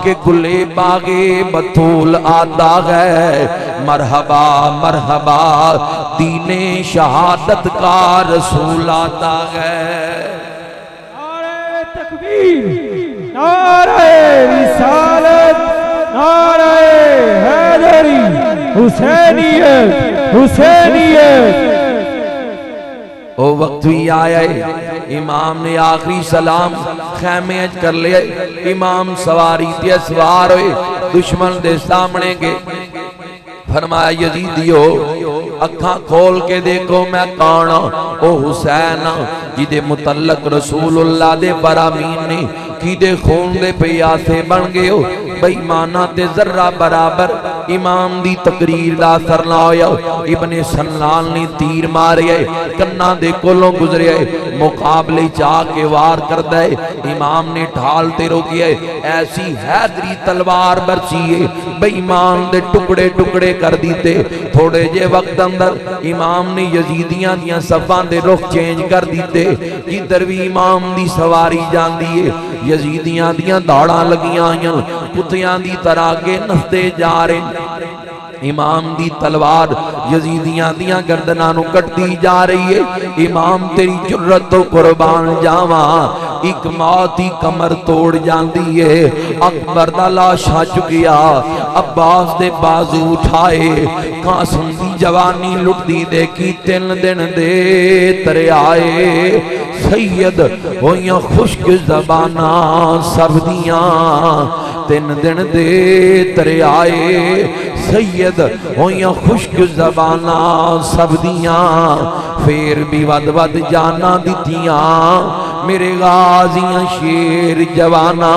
के गुले बागे बतूल आता है। मरहबा मरहबा दीने शहादत का रसूल आता है। नारे तकबीर, नारे रिसालत, नारे हैदरी, हुसैनियत, हुसैनियत। ओ वक्त भी आया है। इमाम ने आखिरी सलाम खैमे कर लिया। इमाम सवारी ते सवार हुए। दुश्मन दे सामने गए फरमाया यजीदियो अखा खोल के देखो मैं कौन ओ हुसैन जिदे मुतल्लक रसूलुल्लाह दे बरामीन ने किदे खून दे प्यासे बन गए हो बेईमाना ते जर्रा बराबर इमाम दी तकरीर दा असर ना होया इब्ने सन्नान ने तीर मारे कन्ना दे कोलों गुजरे मुकाबले चा के वार करदा है इमाम ने ढाल ते रोकी ऐसी हैदरी तलवार बरसी है बेईमान दे टुकड़े टुकड़े कर दीते थोड़े जे वक्त अंदर इमाम ने यजीदियां दियां सफां दे रुख चेंज कर दीते जिधर भी इमाम दी सवारी जांदी है यजीदियां दियां दाड़ां लगियां आईयां कुत्तियां दी तरह अगे नसते जा रहे इमाम दी तलवार यजीदियां दियां गर्दनां नु कटती जा रही है इमाम तेरी जुर्रत तो कुर्बान जावा एक मौत ही कमर तोड़ जाती है अकबर दा लाशा चुकिया अब्बास दे बाजू उठाए कासिम दी जवानी लुटदी देखी 3 दिन दे तरियाए सैयद होइयां खुश्क ज़बाना सब दियां 3 दिन दे तरियाए सैयद होइयां खुश्क ज़बाना सब दियां फिर भी वद वद जाना दितियां मेरे गाजियां शेर जवाना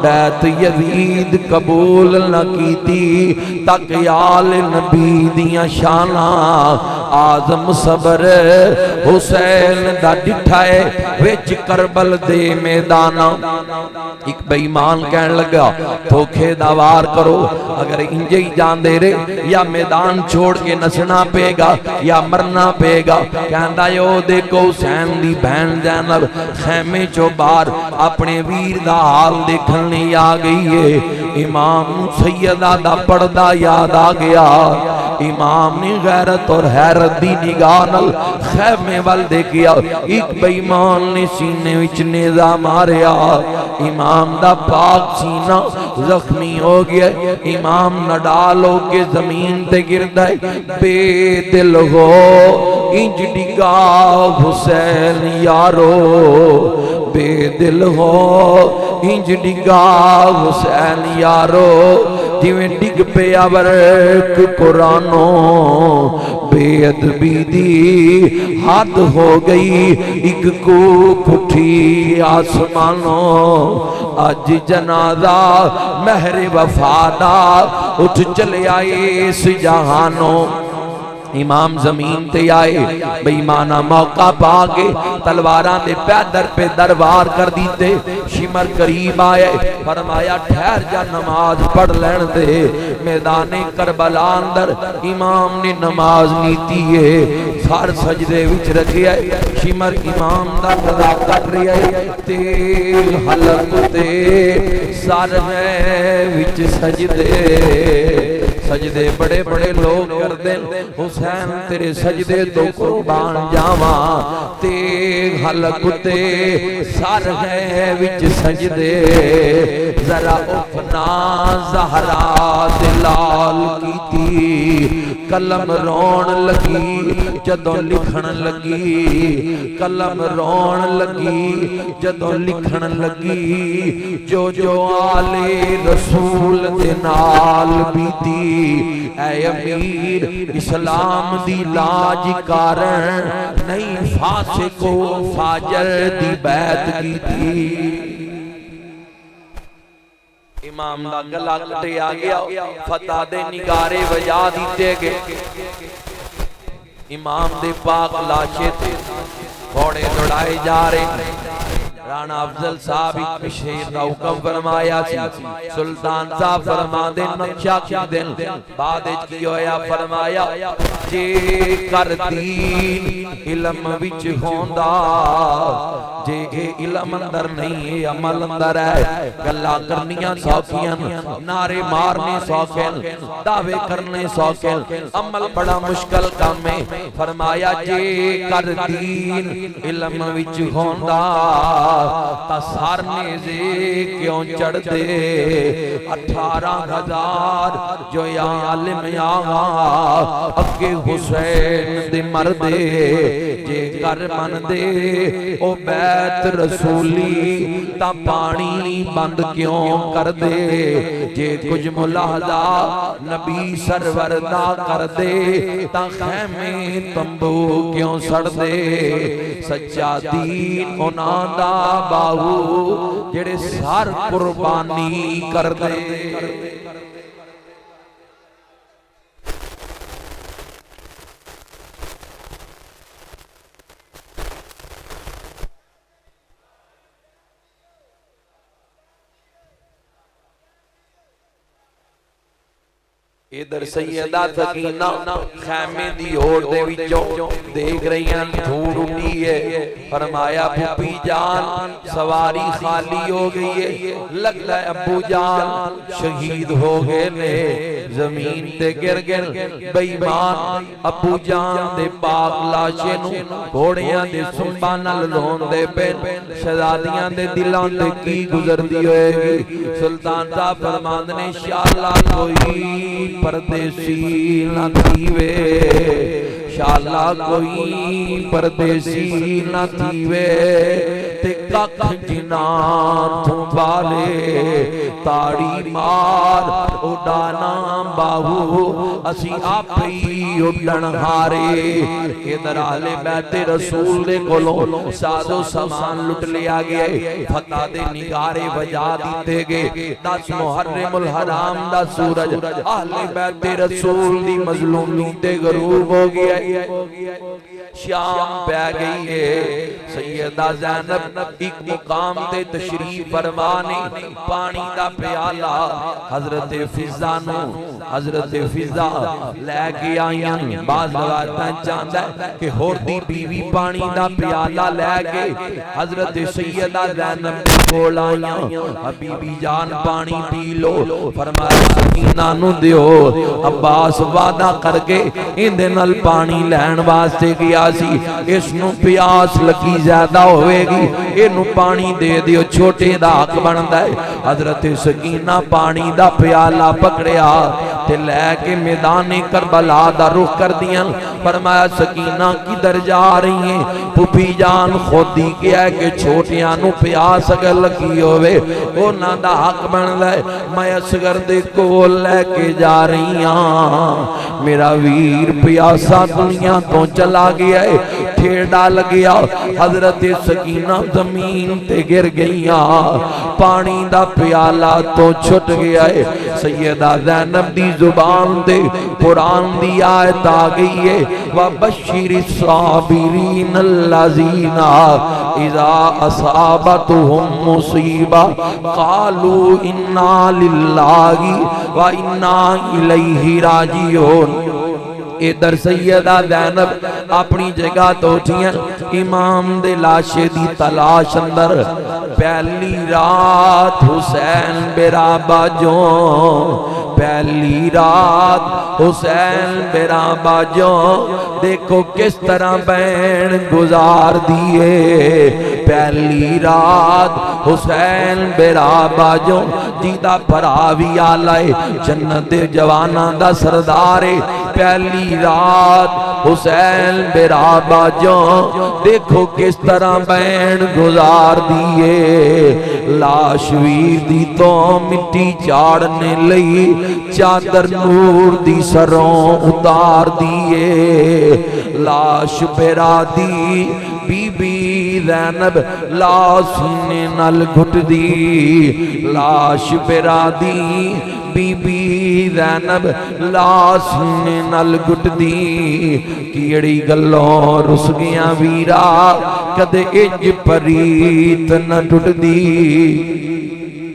बैत यजीद कबूल न कीती तक याल नबी दियां शाना आजम सबर हुसैन दा डिठा है विच करबल दे मैदाना एक बेईमान कहन लगा धोखे दा वार करो अगर इंजे ही जांदे रे या मैदान छोड़ के नसना पेगा या मरना पेगा कहंदा ओ देखो हुसैन दी बहन ज़ैनब खैमे चो बाहर अपने वीर दा हाल देखने आ गई है इमाम सैयदा दा पर्दा याद आ गया इमाम ने गैरत और हैरत दी निगाह नाल खैमे वाल देखिया एक बेईमान ने सीने विच नेज़ा मारिया इमाम दा पाक सीना जख्मी हो गया इमाम नडाल हो के जमीन ते गिरदा है बेदिल हो इंज डिगा हुसैन यारो बेदिल हो इंज डिगा हुसैन यारो जिवें डिग पे वर्क कुरानो बेअदबी दी हद हो गई एक कूक उठी आसमानो अज जनाजा महरे वफादा उठ चले आए इस जहानो इमाम जमीन ते आए बेईमाना मौका पाके तलवारां दे पैदर पे दरबार कर दीते शिमर करीब आए फरमाया ठहर जा नमाज पढ़ लैन दे मैदाने करबला अंदर इमाम ने नमाज नीती है सर सजदे विच रखिया शिमर इमाम दा कदा कर रहा है ते हलक ते सर है विच सजदे बड़े बड़े लोग करदे हुसैन तेरे सजदे तो कुर्बान जावा ते हलक ते सर है विच सजदे जरा अपना ज़हरा दे लाल कीती कलम रोन लगी जदों लिखण लगी कलम रोन लगी जदों लिखण लगी जो जो आले रसूल दे नाल बीती ऐ अमीर इस्लाम दी लाज कारण नहीं फासिको फाजर दी बैत कीती इमाम दा गला कटिया गया फतह दे निगारे वजा दिते गए इमाम दे पाक लाशे ते घोड़े दौड़ाए जा रहे राणा अफजल साहब एक शेर दा हुक्म फरमाया सी सुल्तान साहब फरमांदे नक्शा की दिन बाद विच की होया फरमाया जे कर दीन इल्म विच होंदा जे इल्म अंदर नहीं है अमल अंदर है गल्लां करनियां सौखियां नारे मारने सौखे दावे करने सौखे अमल बड़ा मुश्किल काम है फरमाया जे कर दीन इल्म विच होंदा सारने से क्यों चढ़ दे 18,000 जो आलिम आगा अगे हुसैन दे मर दे जे कर मन दे ओ बै बैत रसूली ता पानी बंद क्यों कर दे, जे कुछ मुलाहजा नबी सरवर दा कर दे ता खैमे तंबू क्यों सड़ दे। सच्चा दीन उन्हां दा बाहू जेड़े सार कुर्बानी कर दे। इधर सैयदा सकीना खैमे दी ओर दे विचों देख रही धूड़ उठी है। फरमाया फूफी जान सवारी खाली हो गई है, लगता है अब्बू जान शहीद हो गए ने। जमीन ते गिर गए बेईमान अब्बू जान दे पाक लाशे नू घोड़ियां दे सुंबां नाल लोंदे पे। शहजादियां दे दिलां ते की गुजरदी होएगी। सुल्तान साहब फरमांदे ने शाला कोई परदेसी न थीवे, शाला कोई परदेसी न थीवे ते कख जिना तू बाले। ताड़ी मार उड़ाना बाहू असी आप ही उड़न हारे। इधर आले बैठे रसूल दे कोलों साजो सामान लुट लिया गया। फतेह दे निगारे बजा दिते गए। 10 मुहर्रमुल हराम दा सूरज आले बैठे रसूल दी मजलूमी ते गरूब हो गया। शाम पै गई है। सैयदा ज़ैनब एक मुकाम ते तशरीफ फरमाने पानी दा प्याला हजरत फिजा नू हजरत फिजा लैके आईयां। बाज़ रवायतां चाहता है कि होर दी बीवी पानी दा प्याला लैके हजरत सैयदा ज़ैनब दे कोल आईयां। हबीबी जान पानी पी लो। फरमाया सकीना नू दियो। अब्बास वादा करके इंदे नाल पानी लैण वास्ते गया सी। इस नू प्यास लगी ज्यादा होवेगी, इनू पानी दे दियो, छोटे दा हक बनदा है। हजरत सकीना पानी दा प्याला पकड़िया ते लैके मैदान करबला दा रुख कर दिया। फरमाया सकीना किधर जा रही है? फूफी जान खुद ही कहा कि छोटियां नू प्यास अगर लगी होवे उन्हां दा हक बनदा है। मैं असगर दे कोल लैके जा रही हां। मेरा वीर प्यासा दुनिया तो चला गया है। ठेड़ा लग गया। हजरत सकीना जमीन ते गिर गईया। पानी दा प्याला तो छुट गया है। सैयदा ज़ैनब दी जुबान ते कुरान दी आयत आ गई है। व बशिरिस साबिरीन अल्लज़ीना इज़ा असाबतहुम मुसीबा क़ालू इन्ना लिल्लाहि व इन्ना इलैहि राजिऊन। इधर सैयदा ज़ैनब अपनी जगह तो उठियां। इमाम दे लाशे दी तलाश अंदर। पहली रात हुसैन बेरा बाजो, पहली रात हुसैन बेरा बाजो। देखो किस तरह बैन गुजार दिए। पहली रात हुसैन बेरा बाजो जिदा भरा भी आलाए जन्नत दे जवाना दा सरदार है। पहली रात हुसैन बेरा बाजो देखो किस तरह बैन गुजार दिए। लाश वीर दी तो मिट्टी चाड़ने लई चादर नूर दी सरों उतार दिए। लाश बेरा दी बीबी ज़ैनब लाश सीने नाल घुट दी। लाश बेरा दी बीबी ज़ैनब लाश सीने नाल घुट दी। कीड़ी गल्लों रुस गया वीरा कदे इज परीत न टुटदी।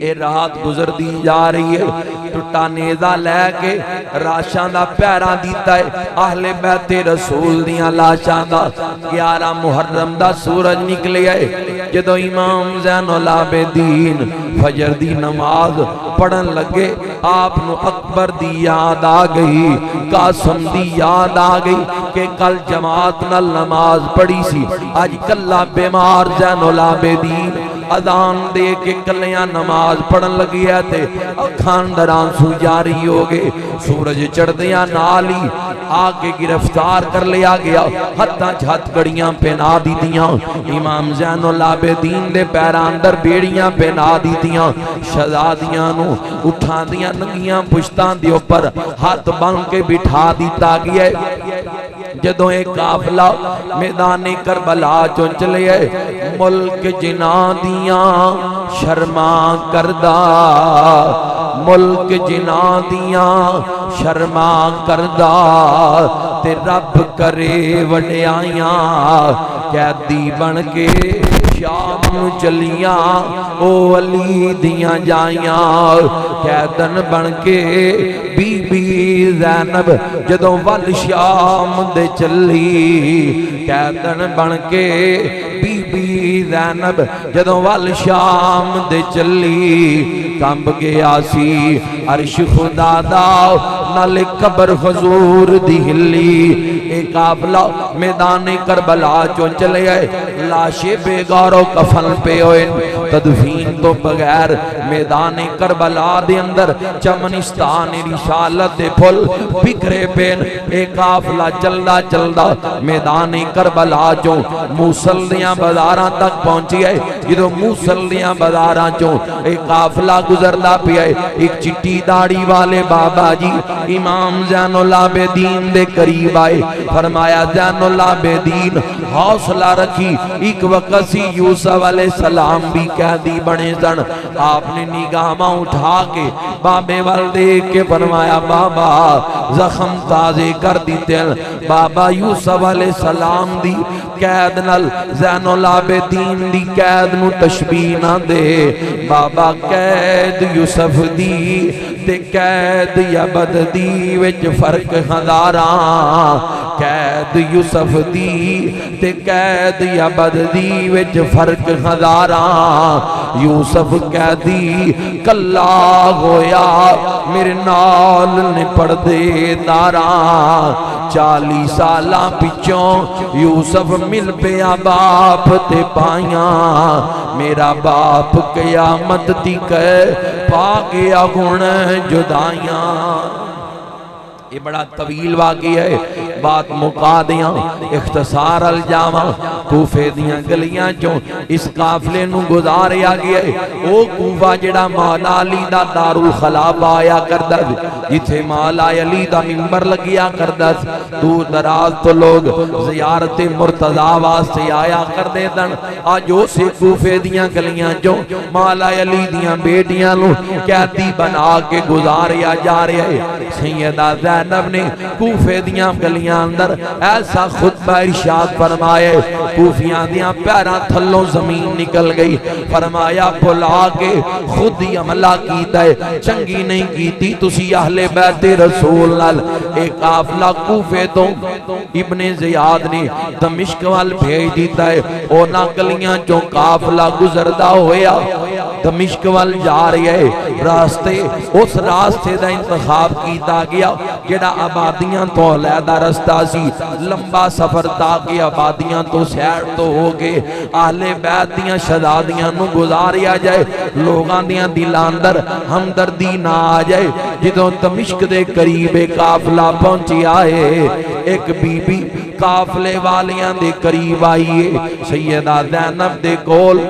ए रात गुजरदी जा रही है। टुटा नेजा लैके राशां दा पैरा दिता है। आहले बैते रसूल दियां लाशां दा 11 मुहर्रम दा सूरज निकले है। जदों इमाम ज़ैनुल आबिदीन फजर दी नमाज पढ़न लगे आप नू अकबर दी याद आ गई, कासम दी याद आ गई कि कल जमात नाल नमाज पढ़ी सी, अज कल्ला बीमार ज़ैनुल आबिदीन अदान दे के कलियां नमाज पढ़न लगी है ते अखां अंदर आंसू जारी हो गए। सूरज चढ़दियां नाल ही आके गिरफ्तार कर लिया गया, हत्थां च हथ घड़ियां पहना दीतियां। इमाम ज़ैनुल आबिदीन दे पैरां अंदर बेड़ियां पहना दीतियां। शहजादियां नू उठांदियां नंगियां पुश्तां दे उपर हाथ बन के बिठा दिता गया। जदों एक काफिला मैदानी करबला चों चले, मुल्क जिन्हां दियां शर्मा करदा, मुल्क जिन्हां दियां शर्मा करदा, ते रब करे वड्याइयां। कैदी बन के शाम चलियां ओ अली दियां जाइयां। कैदन बन के बीबी ज़ैनब जदों वल शाम दे चली, कैदन बन के बीबी ज़ैनब जदों वल शाम दे चली। कंब गया सी अर्श खुदा दा, नाले कबर हजूर दी हिली। एक काफिला मैदानी करबला चों चले आए, लाशे बेगारो कफन पे होए। तदफीन तो बगैर मैदानी करबला दे अंदर चमनिस्तान रिसालत दे फुल बिखरे पेन। एक काफिला चलदा चलदा मैदानी करबला चों मूसल दियां बाजारां तक पहुंची है। जदों मूसल दियां बाजारां चों एक काफिला गुजरदा पिया, एक चिट्टी दाढ़ी वाले बाबा जी इमाम ज़ैनुल आबिदीन दे करीब आए। फरमाया ज़ैनुल आबिदीन हौसला रखी। एक वक्त सी यूसुफ अलैहिस्सलाम भी कैदी बने सन। आपने निगाह उठा के बाबे वाल देख के फरमाया बाबा जख्म ताजे कर दिते। बाबा यूसुफ अलैहिस्सलाम दी कैद नाल ज़ैनुल आबिदीन दी कैद नूं तशबीह ना दे। बाबा कैद यूसुफ दी ते कैद अबद दी विच फर्क हज़ारां। कैद यूसुफ दी ते कैद अबद दी विच फर्क हज़ारां। यूसुफ कैदी कल्ला होया मेरे नाल निपड़ दे दारां। 40 सालां पिछों यूसुफ मिल पिया बाप ते पाइयां। मेरा बाप कयामत तिक पा गया हुण जुदाइयां। ये बड़ा तवील वाक़िया है, बात मुका दियां इख्तसार अल जावा। कूफे दियां गलियां चों इस काफिले नूं गुजारिया गया है। ओ कूफा जिहड़ा मौला अली दा दारुल खलाफा आया करदा, जिथे मौला अली दा मिंबर लगिया करदा। दूर दराज तो लोग ज़ियारत मुर्तज़ा वास्ते आया करदे सन। अज उसे कूफे दियां गलियां चों मौला अली दियां बेटियां नूं कैदी बना के गुजारिया जा रहा है। सैयदा ज़ैनब ने कूफे दियां गलियां अंदर ऐसा खुतबा इरशाद फरमाया, कूफियां दियां पैरां थल्लों जमीन निकल गई। फरमाया बुला के खुद ही हमला कीता है, चंगी नहीं कीती तुसी अहले बैत रसूल नाल। एक काफिला कूफे तो इब्ने ज़ियाद ने दमिश्क वाल भेज दिता है। ओना गलियां चों काफिला गुजरदा होया दमिश्क वाल जा रहा है। रास्ते उस रास्ते का इंतखाब किया गया जेड़ा आबादियां तो अलहदा रस्ता सी। लंबा सफर ताकि आबादियां तो सैर तो हो गए आहले बैत दियां शहजादियां नूं गुजारिया जाए, लोगां दियां दिलां अंदर हमदर्दी ना आ जाए। जदों दमिश्क दे करीब काफिला पहुंचिया है, एक बीबी काफिले वालियां दे करीब आई है। सैयदा ज़ैनब दे कोल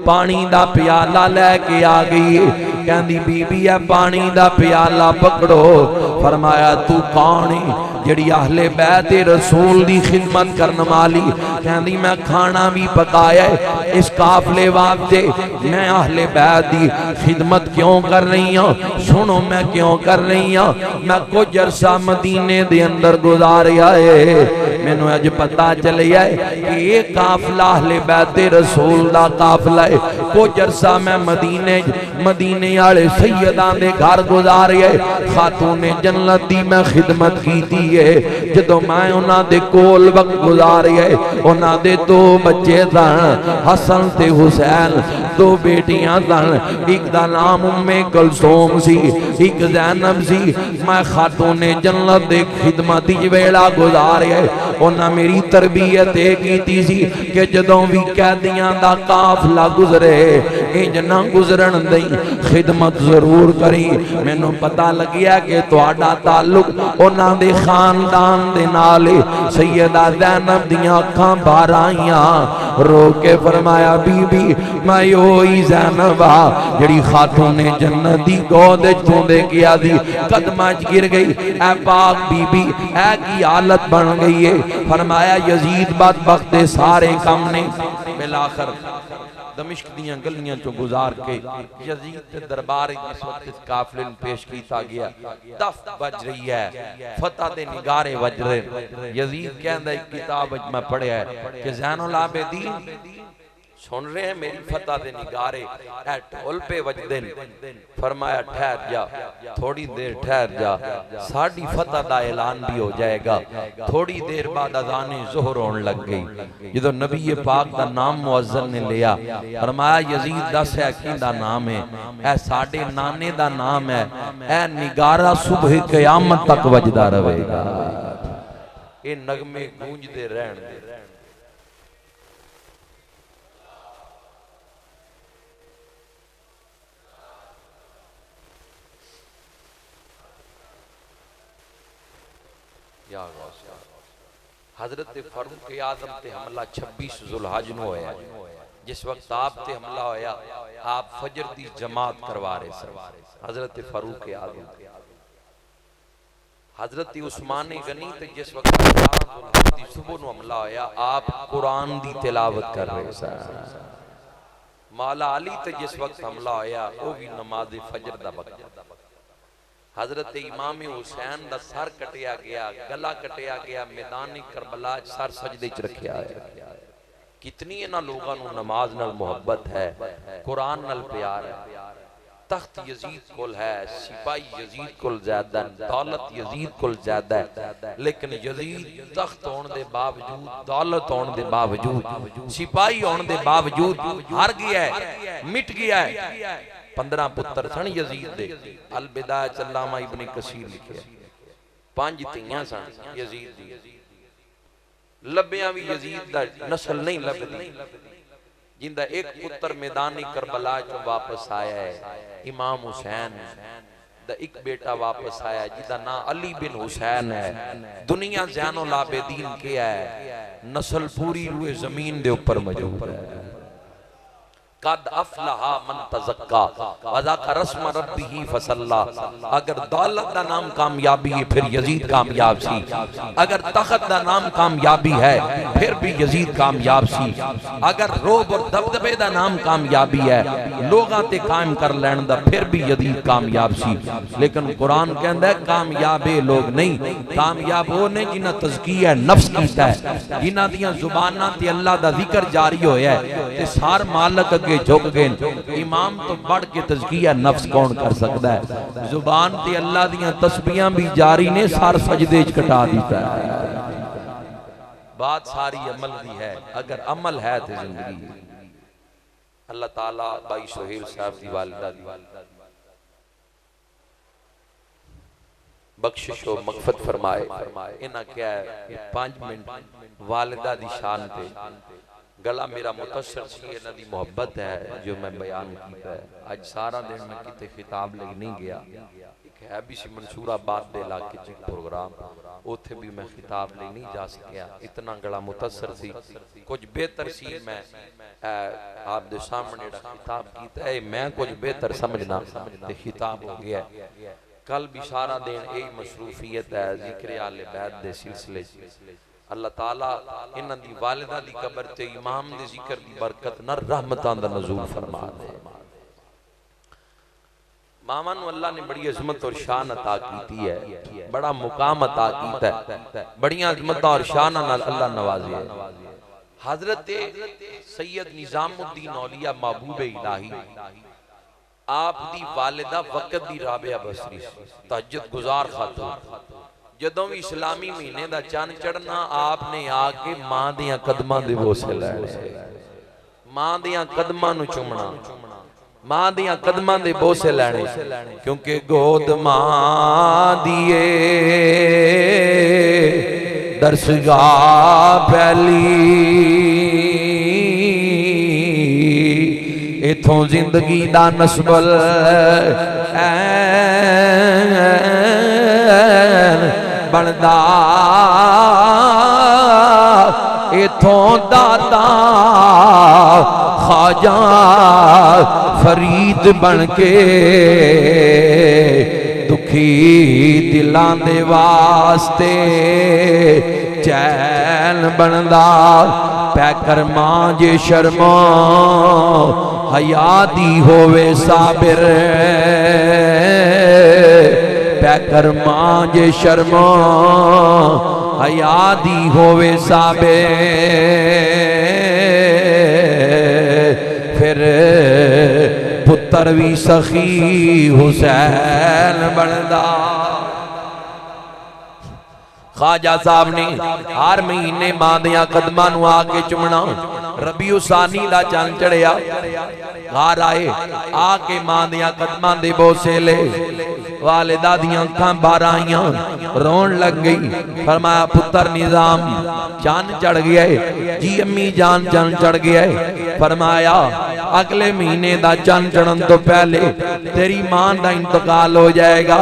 पानी दा प्याला लैके आ गई है। कहंदी बीबी है पानी दा प्याला पकड़ो। फरमाया तू कौन है? जड़ी अहले बैत रसूल दी खिदमत करने वाली। कहंदी मैं खाना भी पकाया है इस काफिले वास्ते। मैं अहले बैत दी खिदमत क्यों कर रही हूँ? सुनो मैं क्यों कर रही हूँ। मैं कुछ अरसा मदीने दे अंदर गुजारिया है। मैनू अज पता चलिया है कि ये काफिला अहले बैत रसूल दा काफिला है। कुछ अरसा मैं मदीने वाले सैयदां दे घर गुजारिया है। खातूने जन्नत दी मैं खिदमत की है। जदों मैं उन्हां दे कोल वक्त गुजारिया है, उन्हां दे 2 बच्चे सन, हसन ते हुसैन, 2 बेटियां सन। एक दा नाम उम्मे कुलसूम सी, एक ज़ैनब सी। मैं खातूने जन्नत दे खिदमत दी वेला गुजारिया है। उन्हां मेरी तरबियत कीती सी कि जदों भी कैदियां दा काफला गुजरे इंज ना गुजरन दई, खिदमत जरूर करी। मैनू पता लगिया कि तुहाडा ताल्लुक उन्हां दे खानदान दे नाल है। सैयदा ज़ैनब दियां अखां बाहर आईयां, रो के फरमाया बीबी मैं ओही ज़ैनब आ जिहड़ी खातून ने जन्नत दी गोद विच तूंदे किया दी कदमां च गिर गई। ऐ पाक बीबी ऐ की हालत बन गई है। फरमाया यजीद बदबख्त दे सारे काम ने बिलाखर दमिश्क दियां गलियां चो गुजार के यजीद के दरबार इस वक्त इस काफिले में पेश किया गया। दफ बज रही है, फतह दे निगारे बज रहे। यजीद कहंदा एक किताब मैं पढ़िया है कि ज़ैनुल आबिदीन सुन रहे हैं मेरी फतह दे निगारे ऐ ढोल पे वजदे। फरमाया ठहर जा, थोड़ी देर ठहर जा, साड़ी फतह दा ऐलान भी हो जाएगा। थोड़ी देर बाद अज़ाने ज़ोहर होने लग गई। जदों नबी पाक दा नाम मुअज्जिन ने लिया, फरमाया यजीद दस है किंदा नाम है? ऐ साडे नाने दा नाम है। ऐ निगारा सुबह क़यामत तक वजदा रहेगा। ये नगमे गूंजदे रहन दे। हजरत फारूक आजम ते हमला 26 जुलहज नूं होया। जिस वक्त आप ते हमला होया आप फजर दी जमात करवा रहे सन। हजरत फारूक आजम हजरत उस्मान गनी ते जिस वक्त 11 जुलहज दी सुबह नूं हमला होया आप कुरान दी तिलावत कर रहे सन। मौला अली ते जिस वक्त हमला होया वो भी नमाज फजर दा वक्त। हजरत इमाम हुसैन दा सर कटिया गया, गला कटिया गया, मैदान करबला सर सजदे च रखिया है। कितनी इन्हां लोगों नूं नमाज नाल मुहब्बत है, कुरान नाल प्यार है। तख्त यजीद कोल है, सिपाही यजीद कोल ज्यादा है, दौलत यजीद कोल ज्यादा है, लेकिन यजीद तख्त होने दे बावजूद, दौलत होने दे बावजूद, सिपाही होने दे बावजूद हार गया है, मिट गया है। 15 पुत्र सन यजीद दे। अल बिदायत अल्लामा इब्न कसीर लिखे 5 धीयां सन यजीद दी। लभ्या भी यजीद दा नस्ल नहीं लभदी। जिंदा एक पुत्र मैदानी करबला चो वापस आया है, इमाम हुसैन दा एक बेटा वापस आया जिदा नाम अली बिन हुसैन है। दुनिया ज़ैनुल आबिदीन के है, नस्ल पूरी रूए जमीन दे ऊपर मौजूद है। कद अफलहा मन तज़क्का वज़ाकर रस्म रब्बिही फसल्ला। अगर दौलत दा नाम कामयाबी है फिर यजीद कामयाब सी। अगर तख्त दा नाम कामयाबी है फिर भी यजीद कामयाब सी। अगर रोब और दबदबे दा नाम कामयाबी है लोगां ते कायम कर लैण दा फिर भी यजीद कामयाब सी। लेकिन कुरान कहंदा है कामयाब ये लोग नहीं, कामयाब वो ने जिन्हां तज़किया नफ्स कीता है, जिन्हां दियां जुबानां ते अल्लाह दा जिक्र जारी होया है ते सार मालक अगे झुक गए। इमाम तो बढ़ के तज़किया नफ्स कौन कर सकता है? जुबान ते अल्लाह दियां तस्बीहां भी जारी ने, सार सजदे च कटा दिता है। बात सारी अमल दी है, अगर अमल है तो जिंदगी। अल्लाह ताला भाई सोहेल साहब दी वालिदा दी बख्शिश व मगफरत फरमाए। इन्हां क्या है 5 मिनट वालिदा दी शान पे गला मेरा मुतसर सी, इन्हां दी मोहब्बत है जो मैं बयान कीता है। अज सारा दिन मैं किते खिताब लग नहीं गया। एक है भी सी मंसूराबाद दे इलाके च प्रोग्राम, उथे भी मैं खिताब ले नहीं जा सकिया, इतना गला मुतसर सी। कुछ बेहतर सी मैं आप दे सामने खिताब कीता है, मैं कुछ बेहतर समझना ते खिताब हो गया। कल भी सारा दिन यही मसरूफियत है जिक्र आले बैत दे सिलसिले। अल्लाह ताला इन्हां दी वालिदा दी कब्र ते इमाम दे जिक्र दी बरकत न रहमतां दा नज़ूल फरमा दे। मामा नू अल्लाह ने बड़ी अजमत और शान अता कीती है, बड़ा मुकाम अता कीता है, बड़ी अजमत और शान नाल अल्लाह नवाजे है। हजरत सैयद निजामुद्दीन औलिया महबूब इलाही आप दी वालिदा वक्त दी राबिया बसरी तहज्जुद गुजार खातून। जदों भी इस्लामी महीने दा चंद चढ़ना आपने आके मां दियां कदमां दे बोसे लैणे, मां दियां कदमां नू चुमना, मां दियां कदमां दे बोसे लैणे, क्योंकि गोद मां दिए दरसगाह पहली इथों जिंदगी दा नस्बल बनदा इथों दाता ख्वाजा फरीद बन के दुखी दिलां दे वास्ते चैन बनदा पैकर मां जे शर्मा हया दी होवे साबिर पैकर मां जे शर्मा हया दी होवे साबिर फिर पुत्र भी सखी हुसैन बनदा। ख्वाजा साहब ने हर महीने मां दियां कदमां नूं आके चुमना। रबीउ सानी दा चंद चढ़िया घर आए आके मां दियां कदमां दे बोसे ले वालिदा दियां अखां बाहर आईयां रोन लग गई। फरमाया पुत्र निजाम चंद चढ़ गया है जी अम्मी जान चंद चढ़ गया है। फरमाया अगले महीने दा चंद चढ़न तो पहले तेरी मां दा इंतकाल हो जाएगा।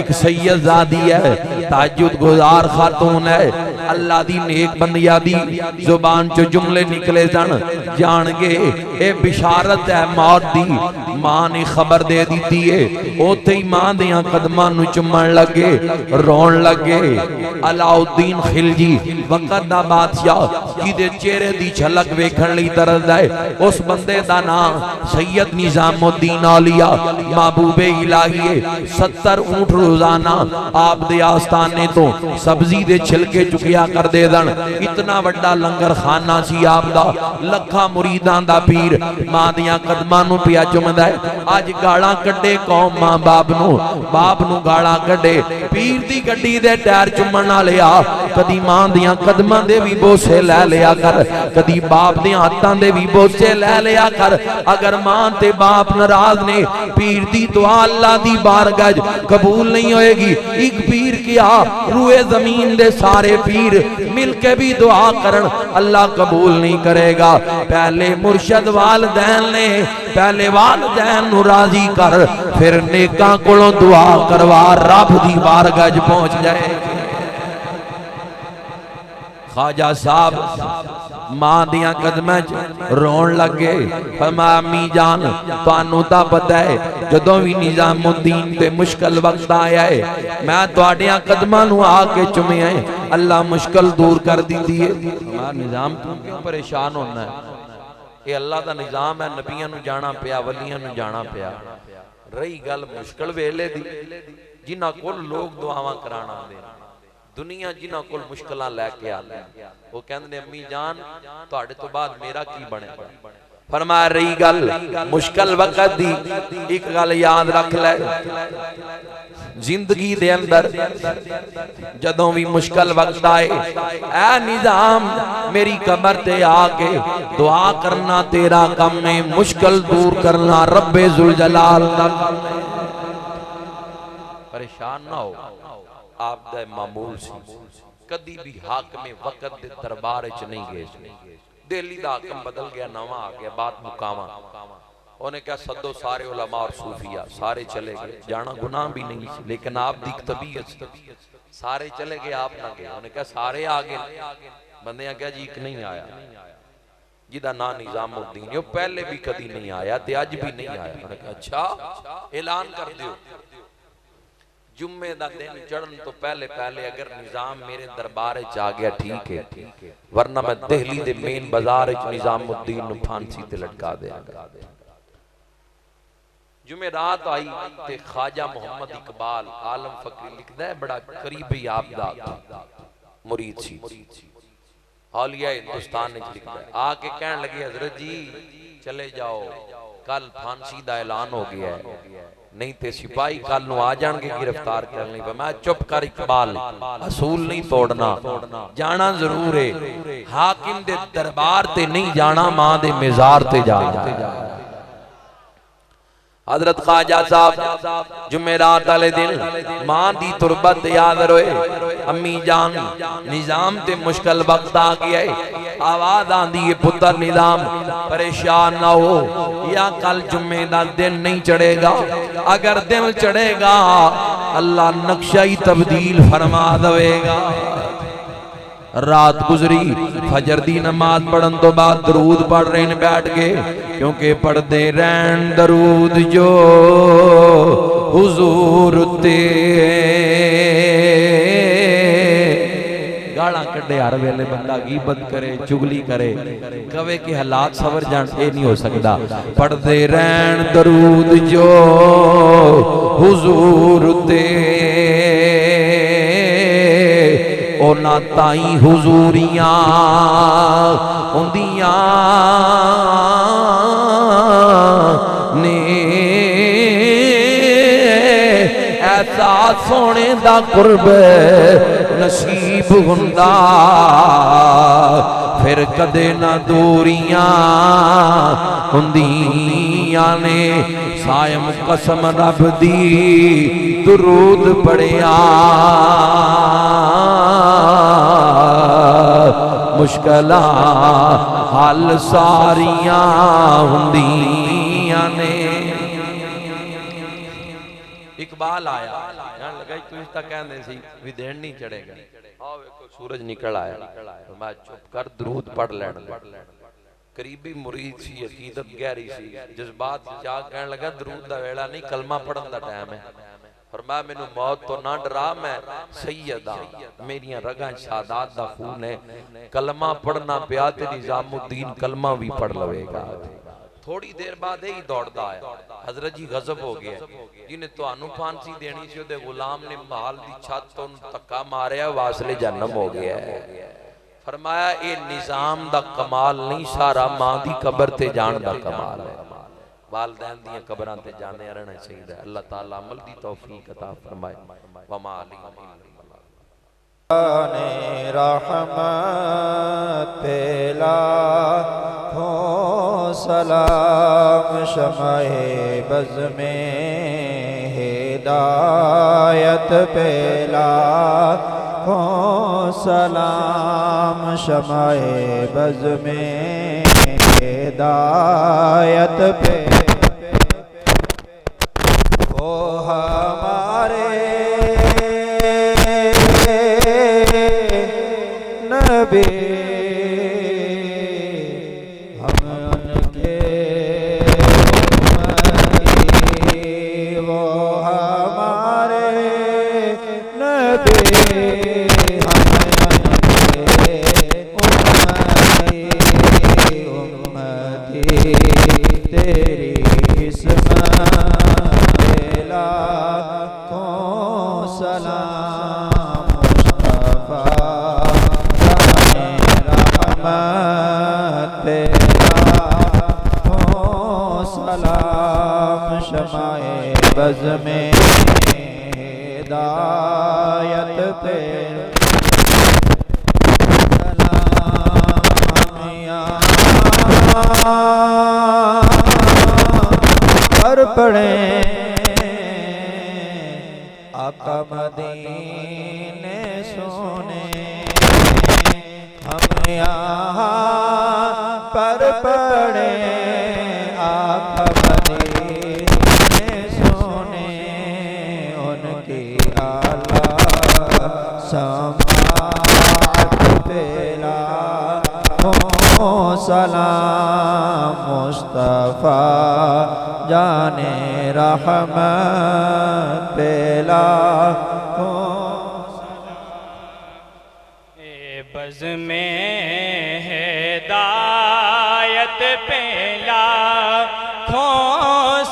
एक सैयदजादी है ताजुद गुजार खातून है अल्लाह दी नेक बंदिया दी जुबान चो जुमले निकले सन जान के ए बिशारत है मौत दी। मां ने खबर दे दी है उथे ही मां दियां कदमां नूं चुमण लगे रोन लगे। अलाउद्दीन खिलजी वक्त दा बादशाह जिहदे चेहरे दी झलक वेखण लई तरसदा है उस बंदे दा नाम सैयद निजामुद्दीन औलिया महबूबे इलाही। 70 ऊंट रोजाना आप दे आस्थाने तो सब्जी दे छिलके चुकिया कर दे दन। इतना वड्डा लंगर खाना सी आप दा लखा मुरीदां दा पीर मां दियां कदमां नूं पिया चुमदा है। अज गालां कड्डे कौम मां बाप नूं गालां कड्डे पीर दी गड्डी दे टायर चुमण वाले आ। कदी मां दियां कदमां दे भी बोसे लै लिया कर कदी बाप दियां हाथां दे भी बोसे लै लिया कर। अगर मां ते बाप नाराज ने पीर दी दुआ अल्लाह दी बारगाह कबूल नहीं होएगी। एक पीर क्या रूए जमीन दे सारे पीर मिलके भी दुआ करन अल्लाह कबूल नहीं करेगा। पहले मुर्शद वालदैन ने पहले वालदैन नूं राजी कर फिर नेकां कोलों दुआ करवा रब दी बारगाह पहुंच जाए। ख्वाजा साहब मां दियां कदमां च रोन लगे। फरमाया अम्मी जान तुहानू तां पता है जदों भी निजामुद्दीन ते मुश्किल वक्त आया है मैं तुहाडियां कदमां नूं आके चुमिया है अल्लाह मुश्किल दूर कर दिंदी है। हमारा निजाम तू क्यों परेशान होना है ये अल्लाह दा निजाम है। नबियां नूं जाना पिया वलियां नूं जाना पिया। रही गल मुश्किल वेले दी जिन्हां कोल लोग दुआवां कराना आंदे दुनिया जिन्हां कोल मुश्किलां लैके आंदे वो कहंदे ने अम्मी जान तुहाडे तो बाद मेरा की बनेगा। फरमाया रही गल मुश्किल वक्त दी एक गल याद रख ले जिंदगी दे अंदर जदों भी मुश्किल वक्त आए ऐ निजाम मेरी कबर ते आके दुआ करना तेरा काम है मुश्किल दूर करना रब्बे जुल जलाल दा काम है। परेशान ना हो आप दा मामूल सी कदी भी हाकमे वक्त दे दरबार च नहीं गए। दिल्ली दा हाकम बदल गया नवा आ गया बात मुकावा उन्हें क्या सदो सारे उलमा और सूफिया सारे चले गए। जाना गुनाह भी नहीं सी लेकिन आप दी तबीयत सारे चले गए आप ना गए। उन्हें क्या सारे आ गए बंदे क्या जी एक नहीं आया जिदा ना निजामुद्दीन वो पहले भी कदी नहीं आया ते अज भी नहीं आया। उन्हें कहा अच्छा ऐलान कर दियो जुम्मे दा दिन चढ़न तो पहले पहले अगर निजाम मेरे दरबार च आ गया ठीक है वरना मैं दिल्ली दे मेन बाजार च निजामुद्दीन नूं फांसी ते लटका देंगा। जुमे रात आई ते ख्वाजा मोहम्मद इकबाल आलम फकीर लिखदा है बड़ा करीबी आप दा मुरीद सी औलिया हिंदुस्तान ने लिखदा है आके कहने लगे हजरत जी चले जाओ कल फांसी दा ऐलान हो गया है नहीं ते सिपाही कल नूं आ जाणगे गिरफ्तार करने पे। मैं चुप कर इकबाल असूल नहीं तोड़ना जाना जरूर है हाकिम दे दरबार ते नहीं जाना मां दे मजार ते जाना। हजरत ख्वाजा साहब जुमेरात वाले दिन मां दी तुरबत याद रोए, अम्मी जान निजाम ते मुश्किल वक्त आ गया है, आवाज आंदी है पुत्र निजाम परेशान ना हो, या कल जुम्मे दा दिन नहीं चढ़ेगा, अगर दिन चढ़ेगा अल्लाह नक्शा ही तब्दील फरमा देगा। रात गुजरी, फजर दी नमाज पढ़न तो बाद दरूद पढ़ रहे हैं बैठ के, क्योंकि पढ़ते रहन दरूद जो हुजूर ते। गाला कड्डे हर वेले बंदा गीबत करे, चुगली करे, कवे के हालात सवर जान, ये नहीं हो सकता। पढ़ते रहन दरूद जो हुजूर ते, ओना ताई हुजूरियां होंदियां ने, ऐसा सोने दा कुर्ब नसीब हुंदा, फिर कदे ना दूरियां होंदियां ने। सायम कसम रब दी दुरूद पढ़िया, मुश्किलां हल सारियां हुंदियां ने। इकबाल आया लगा तू इस तक कहंदे सी भी दिन नहीं चढ़ेगा, आओ देखो सूरज निकल आया, मैं चुप कर दरूद पढ़ लैण दे। करीबी मुरीद सी, अकीदत गहरी सी, जज्बात जाग कहने लगा दरूद दा वेला नहीं, कलमा पढ़न दा टाइम है। फरमाया मैनू मौत तो ना डरा, मैं सैयदा मेरियां रगां सादात दा खून है, कलमा पढ़ना पिया ते निजामुद्दीन कलमा भी पढ़ लवेगा। थोड़ी देर बाद यही दौड़दा आया, हजरत जी गजब हो गया, जिन्हें तुहानू फांसी देनी सी ओदे गुलाम ने महल दी छत तो धक्का मारिया, वासले जन्म हो गया है। फरमाया ये निजाम दा कमाल नहीं, सारा मां दी कबर ते जान दा कमाल है। वालदैन दी कबरां ते जाने रहना चाहिए। अल्लाह ताला अमल दी तौफीक अता फरमाए। वमा अलैना रहमत पेला हो सलाम, शमाए बज़ में हिदायत पेला हो सलाम, शमाए बज़ में हिदायत पे ओ हमारे नबी, हम उनके उम्मती, वो हमारे नबी, हम उनके उम्मती, तेरी किस्मत लाखों सलाम, मुस्तफा जाने रहमत पे लाखों सलाम, शमाए बज़ में हिदायत पे पर पड़े आका मदीने सोने, हम यहाँ पर पड़े आका मदीने सोने, उनकी आला समाअत पेला हो सलाम, मुस्तफा जाने रहमत पेला हो बज़ में हिदायत पेला हो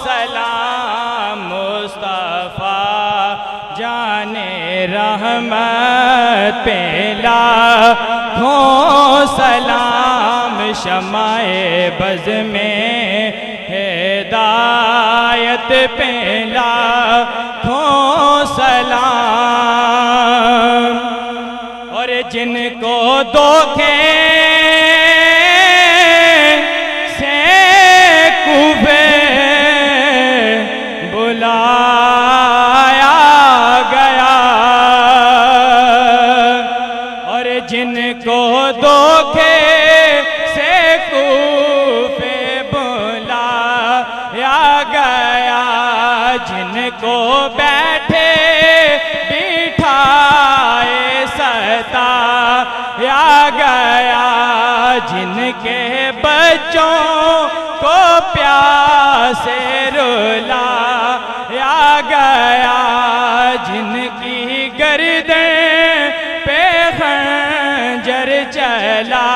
सलाम, मुस्तफा जाने रहमत पेला हो सलाम, शमाए बज़ में हिदायत पेला हो सलाम। और जिनको धोखे से कुबे आ गया जिनको बैठे बिठाए सता आ गया जिनके बच्चों को प्यासे रुला आ गया जिनकी गर्दन पे खंजर चला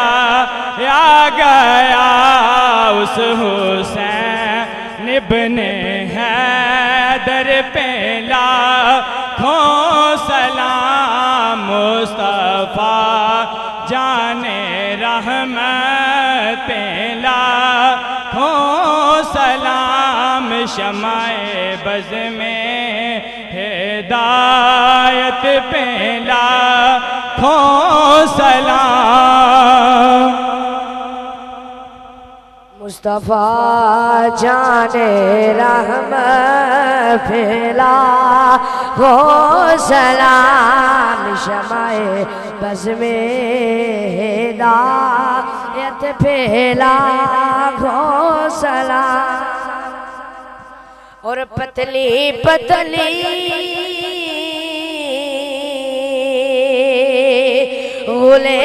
आ गया उस हुसैन इब्ने हैदर पे लाखों सलाम मुस्तफा जाने रहमत पे लाखों सलाम शमाए बज़ में हिदायत पे लाखों सलाम मुस्तफ़ा जाने रहमत फैला हो सलाम शमाए बज़ में हिदायत फैला हो सलाम और पतली पतली बोले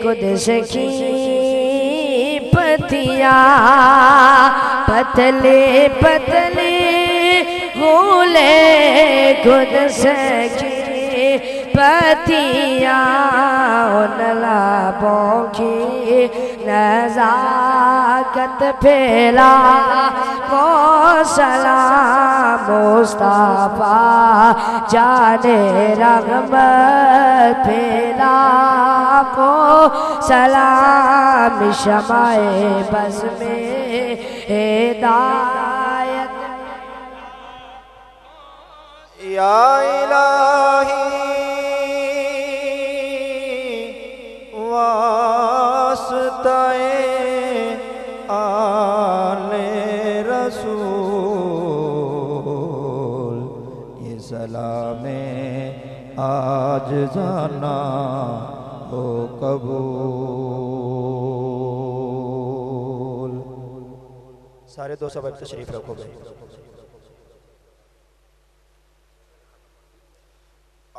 कुद्स की पतिया पतले पतले बोले कुद्स की पतिया नलाबों की नज़ाकत फैला को सलाम मुस्तफा जाने रहमत फैला को सलाम शमाए बज़ में हिदायत या इलाही वास्ताए आले रसूल ये सलामे आज जाना हो कबूल। सारे दो सबब तशरीफ रखो भाई।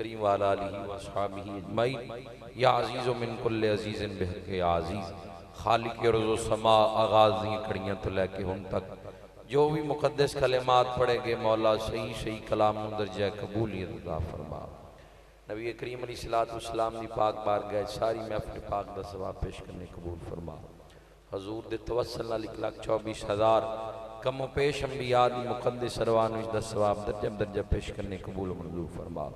करीम वाला आलिही व अस्हाबिही अजमईन या अजीज़ मिन कुल्ले अजीज़ बेहक या अजीज़ खालिक रोज़ो समा आगाज़ दी खड़ियां तो लेके हुन तक जो भी मुक़द्दस कलिमात पढ़ेगे मौला सही सही कलाम दर्जा कबूलियत अता फरमा नबी करीम अलैहिस्सलातु वस्सलाम दी पाक बारगाह सारी महफिल पाक दा सवाब पेश करने कबूल फरमा हजूर दे तवस्सल नाल 1,24,000 कमो पेश अंबिया दी मुक़द्दस सरवान विच दा सवाब दर्जा पेश करने कबूल मंजूर फरमा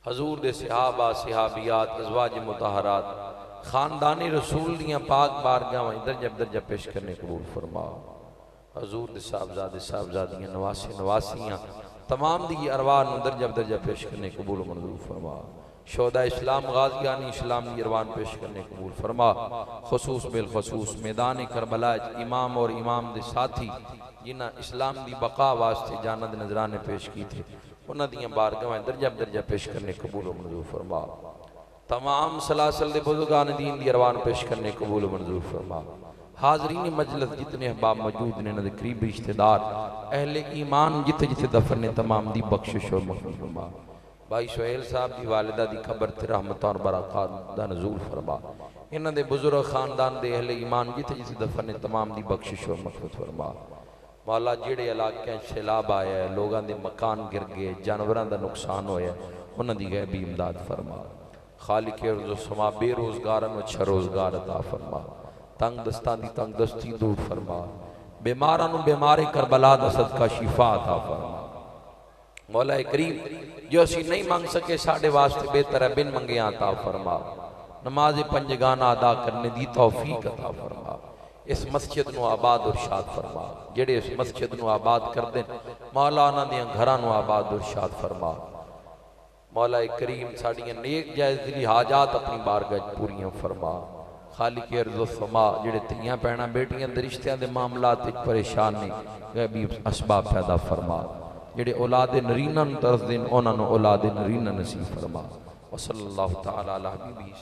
हजूर दे सहाबा सहाबियात अज़वाज मुतहरात खानदानी रसूल दियां पाक बारगाह दर्जा पेश करने कबूल फरमा हजूर दे साहबजादे साहबजादियां नवासी नवासियां तमाम दी अरवाह नूं दर्जा पेश करने कबूल मंजूर फरमा शोहदा इस्लाम गाज़ियानी इस्लाम दी अरवाह पेश करने कबूल फरमा खुसूस बिल खुसूस मैदान करबला इमाम और इमाम दे साथी जिन्हां इस्लाम दी बका वास्ते जानत नजराने पेश की थे उन्हां दियां बारगाहां दर्जा दर्जा पेश करने कबूल व मंजूर फरमा। तमाम सलासल दे बुजुर्गान दीन दी अरवान पेश करने कबूल व मंजूर फरमा। हाजरीन मजलिस जितने अहबाब मौजूद ने इन्हां दे करीबी रिश्तेदार अहले ईमान जिथे जिथे दफन ने तमाम दी बख्शिश और मग़फ़िरत फरमा। भाई सोहेल साहब की वालिदा की कब्र ते रहमत और बरक़ात दा नज़ूल फरमा। इन्हां दे बुजुर्ग खानदान दे अहले ईमान जिथे जिथे दफन ने तमाम दी बख्शिश और मग़फ़िरत फरमा। मौला जेड़े इलाके सैलाब आया है, लोगों के मकान गिर गए, जानवरों का नुकसान होया, उन्हां दी गैबी इमदाद फरमा। खालिक अर्ज़ समा बेरोज़गारां नूं अच्छा रोज़गार अता फरमा। तंग दस्तां दी तंग दस्ती दूर फरमा। बीमारां नूं बीमारी करबला दा सदका शिफा अता फरमा। मौला करीम जो असी नहीं मंग सके साढ़े वास्ते बेहतर है बिन मंगिया अता फरमा। नमाज पंजगाना अदा करने दी तौफीक अता फरमा। इस मस्जिद नूं आबाद और शाद फरमा। जेड़े इस मस्जिद नूं आबाद कर दें मौला उन्हां दियां घरां नूं आबाद और शाद फरमा। मौला करीम साड़ियां नेक जायज़ दिली हाजात अपनी बारगाह पूरियां फरमा। खालिक अर्ज़ समा जेड़े धीआं भैणां बेटियां दे रिश्तियां दे मामलात विच परेशान ने गैबी असबाब पैदा फरमा। जेड़े औलाद नरीना तरस दिन उन्हां नूं औलाद नरीना नसीब फरमा। वसल्लल्लाहु तआला अला हबीबिही।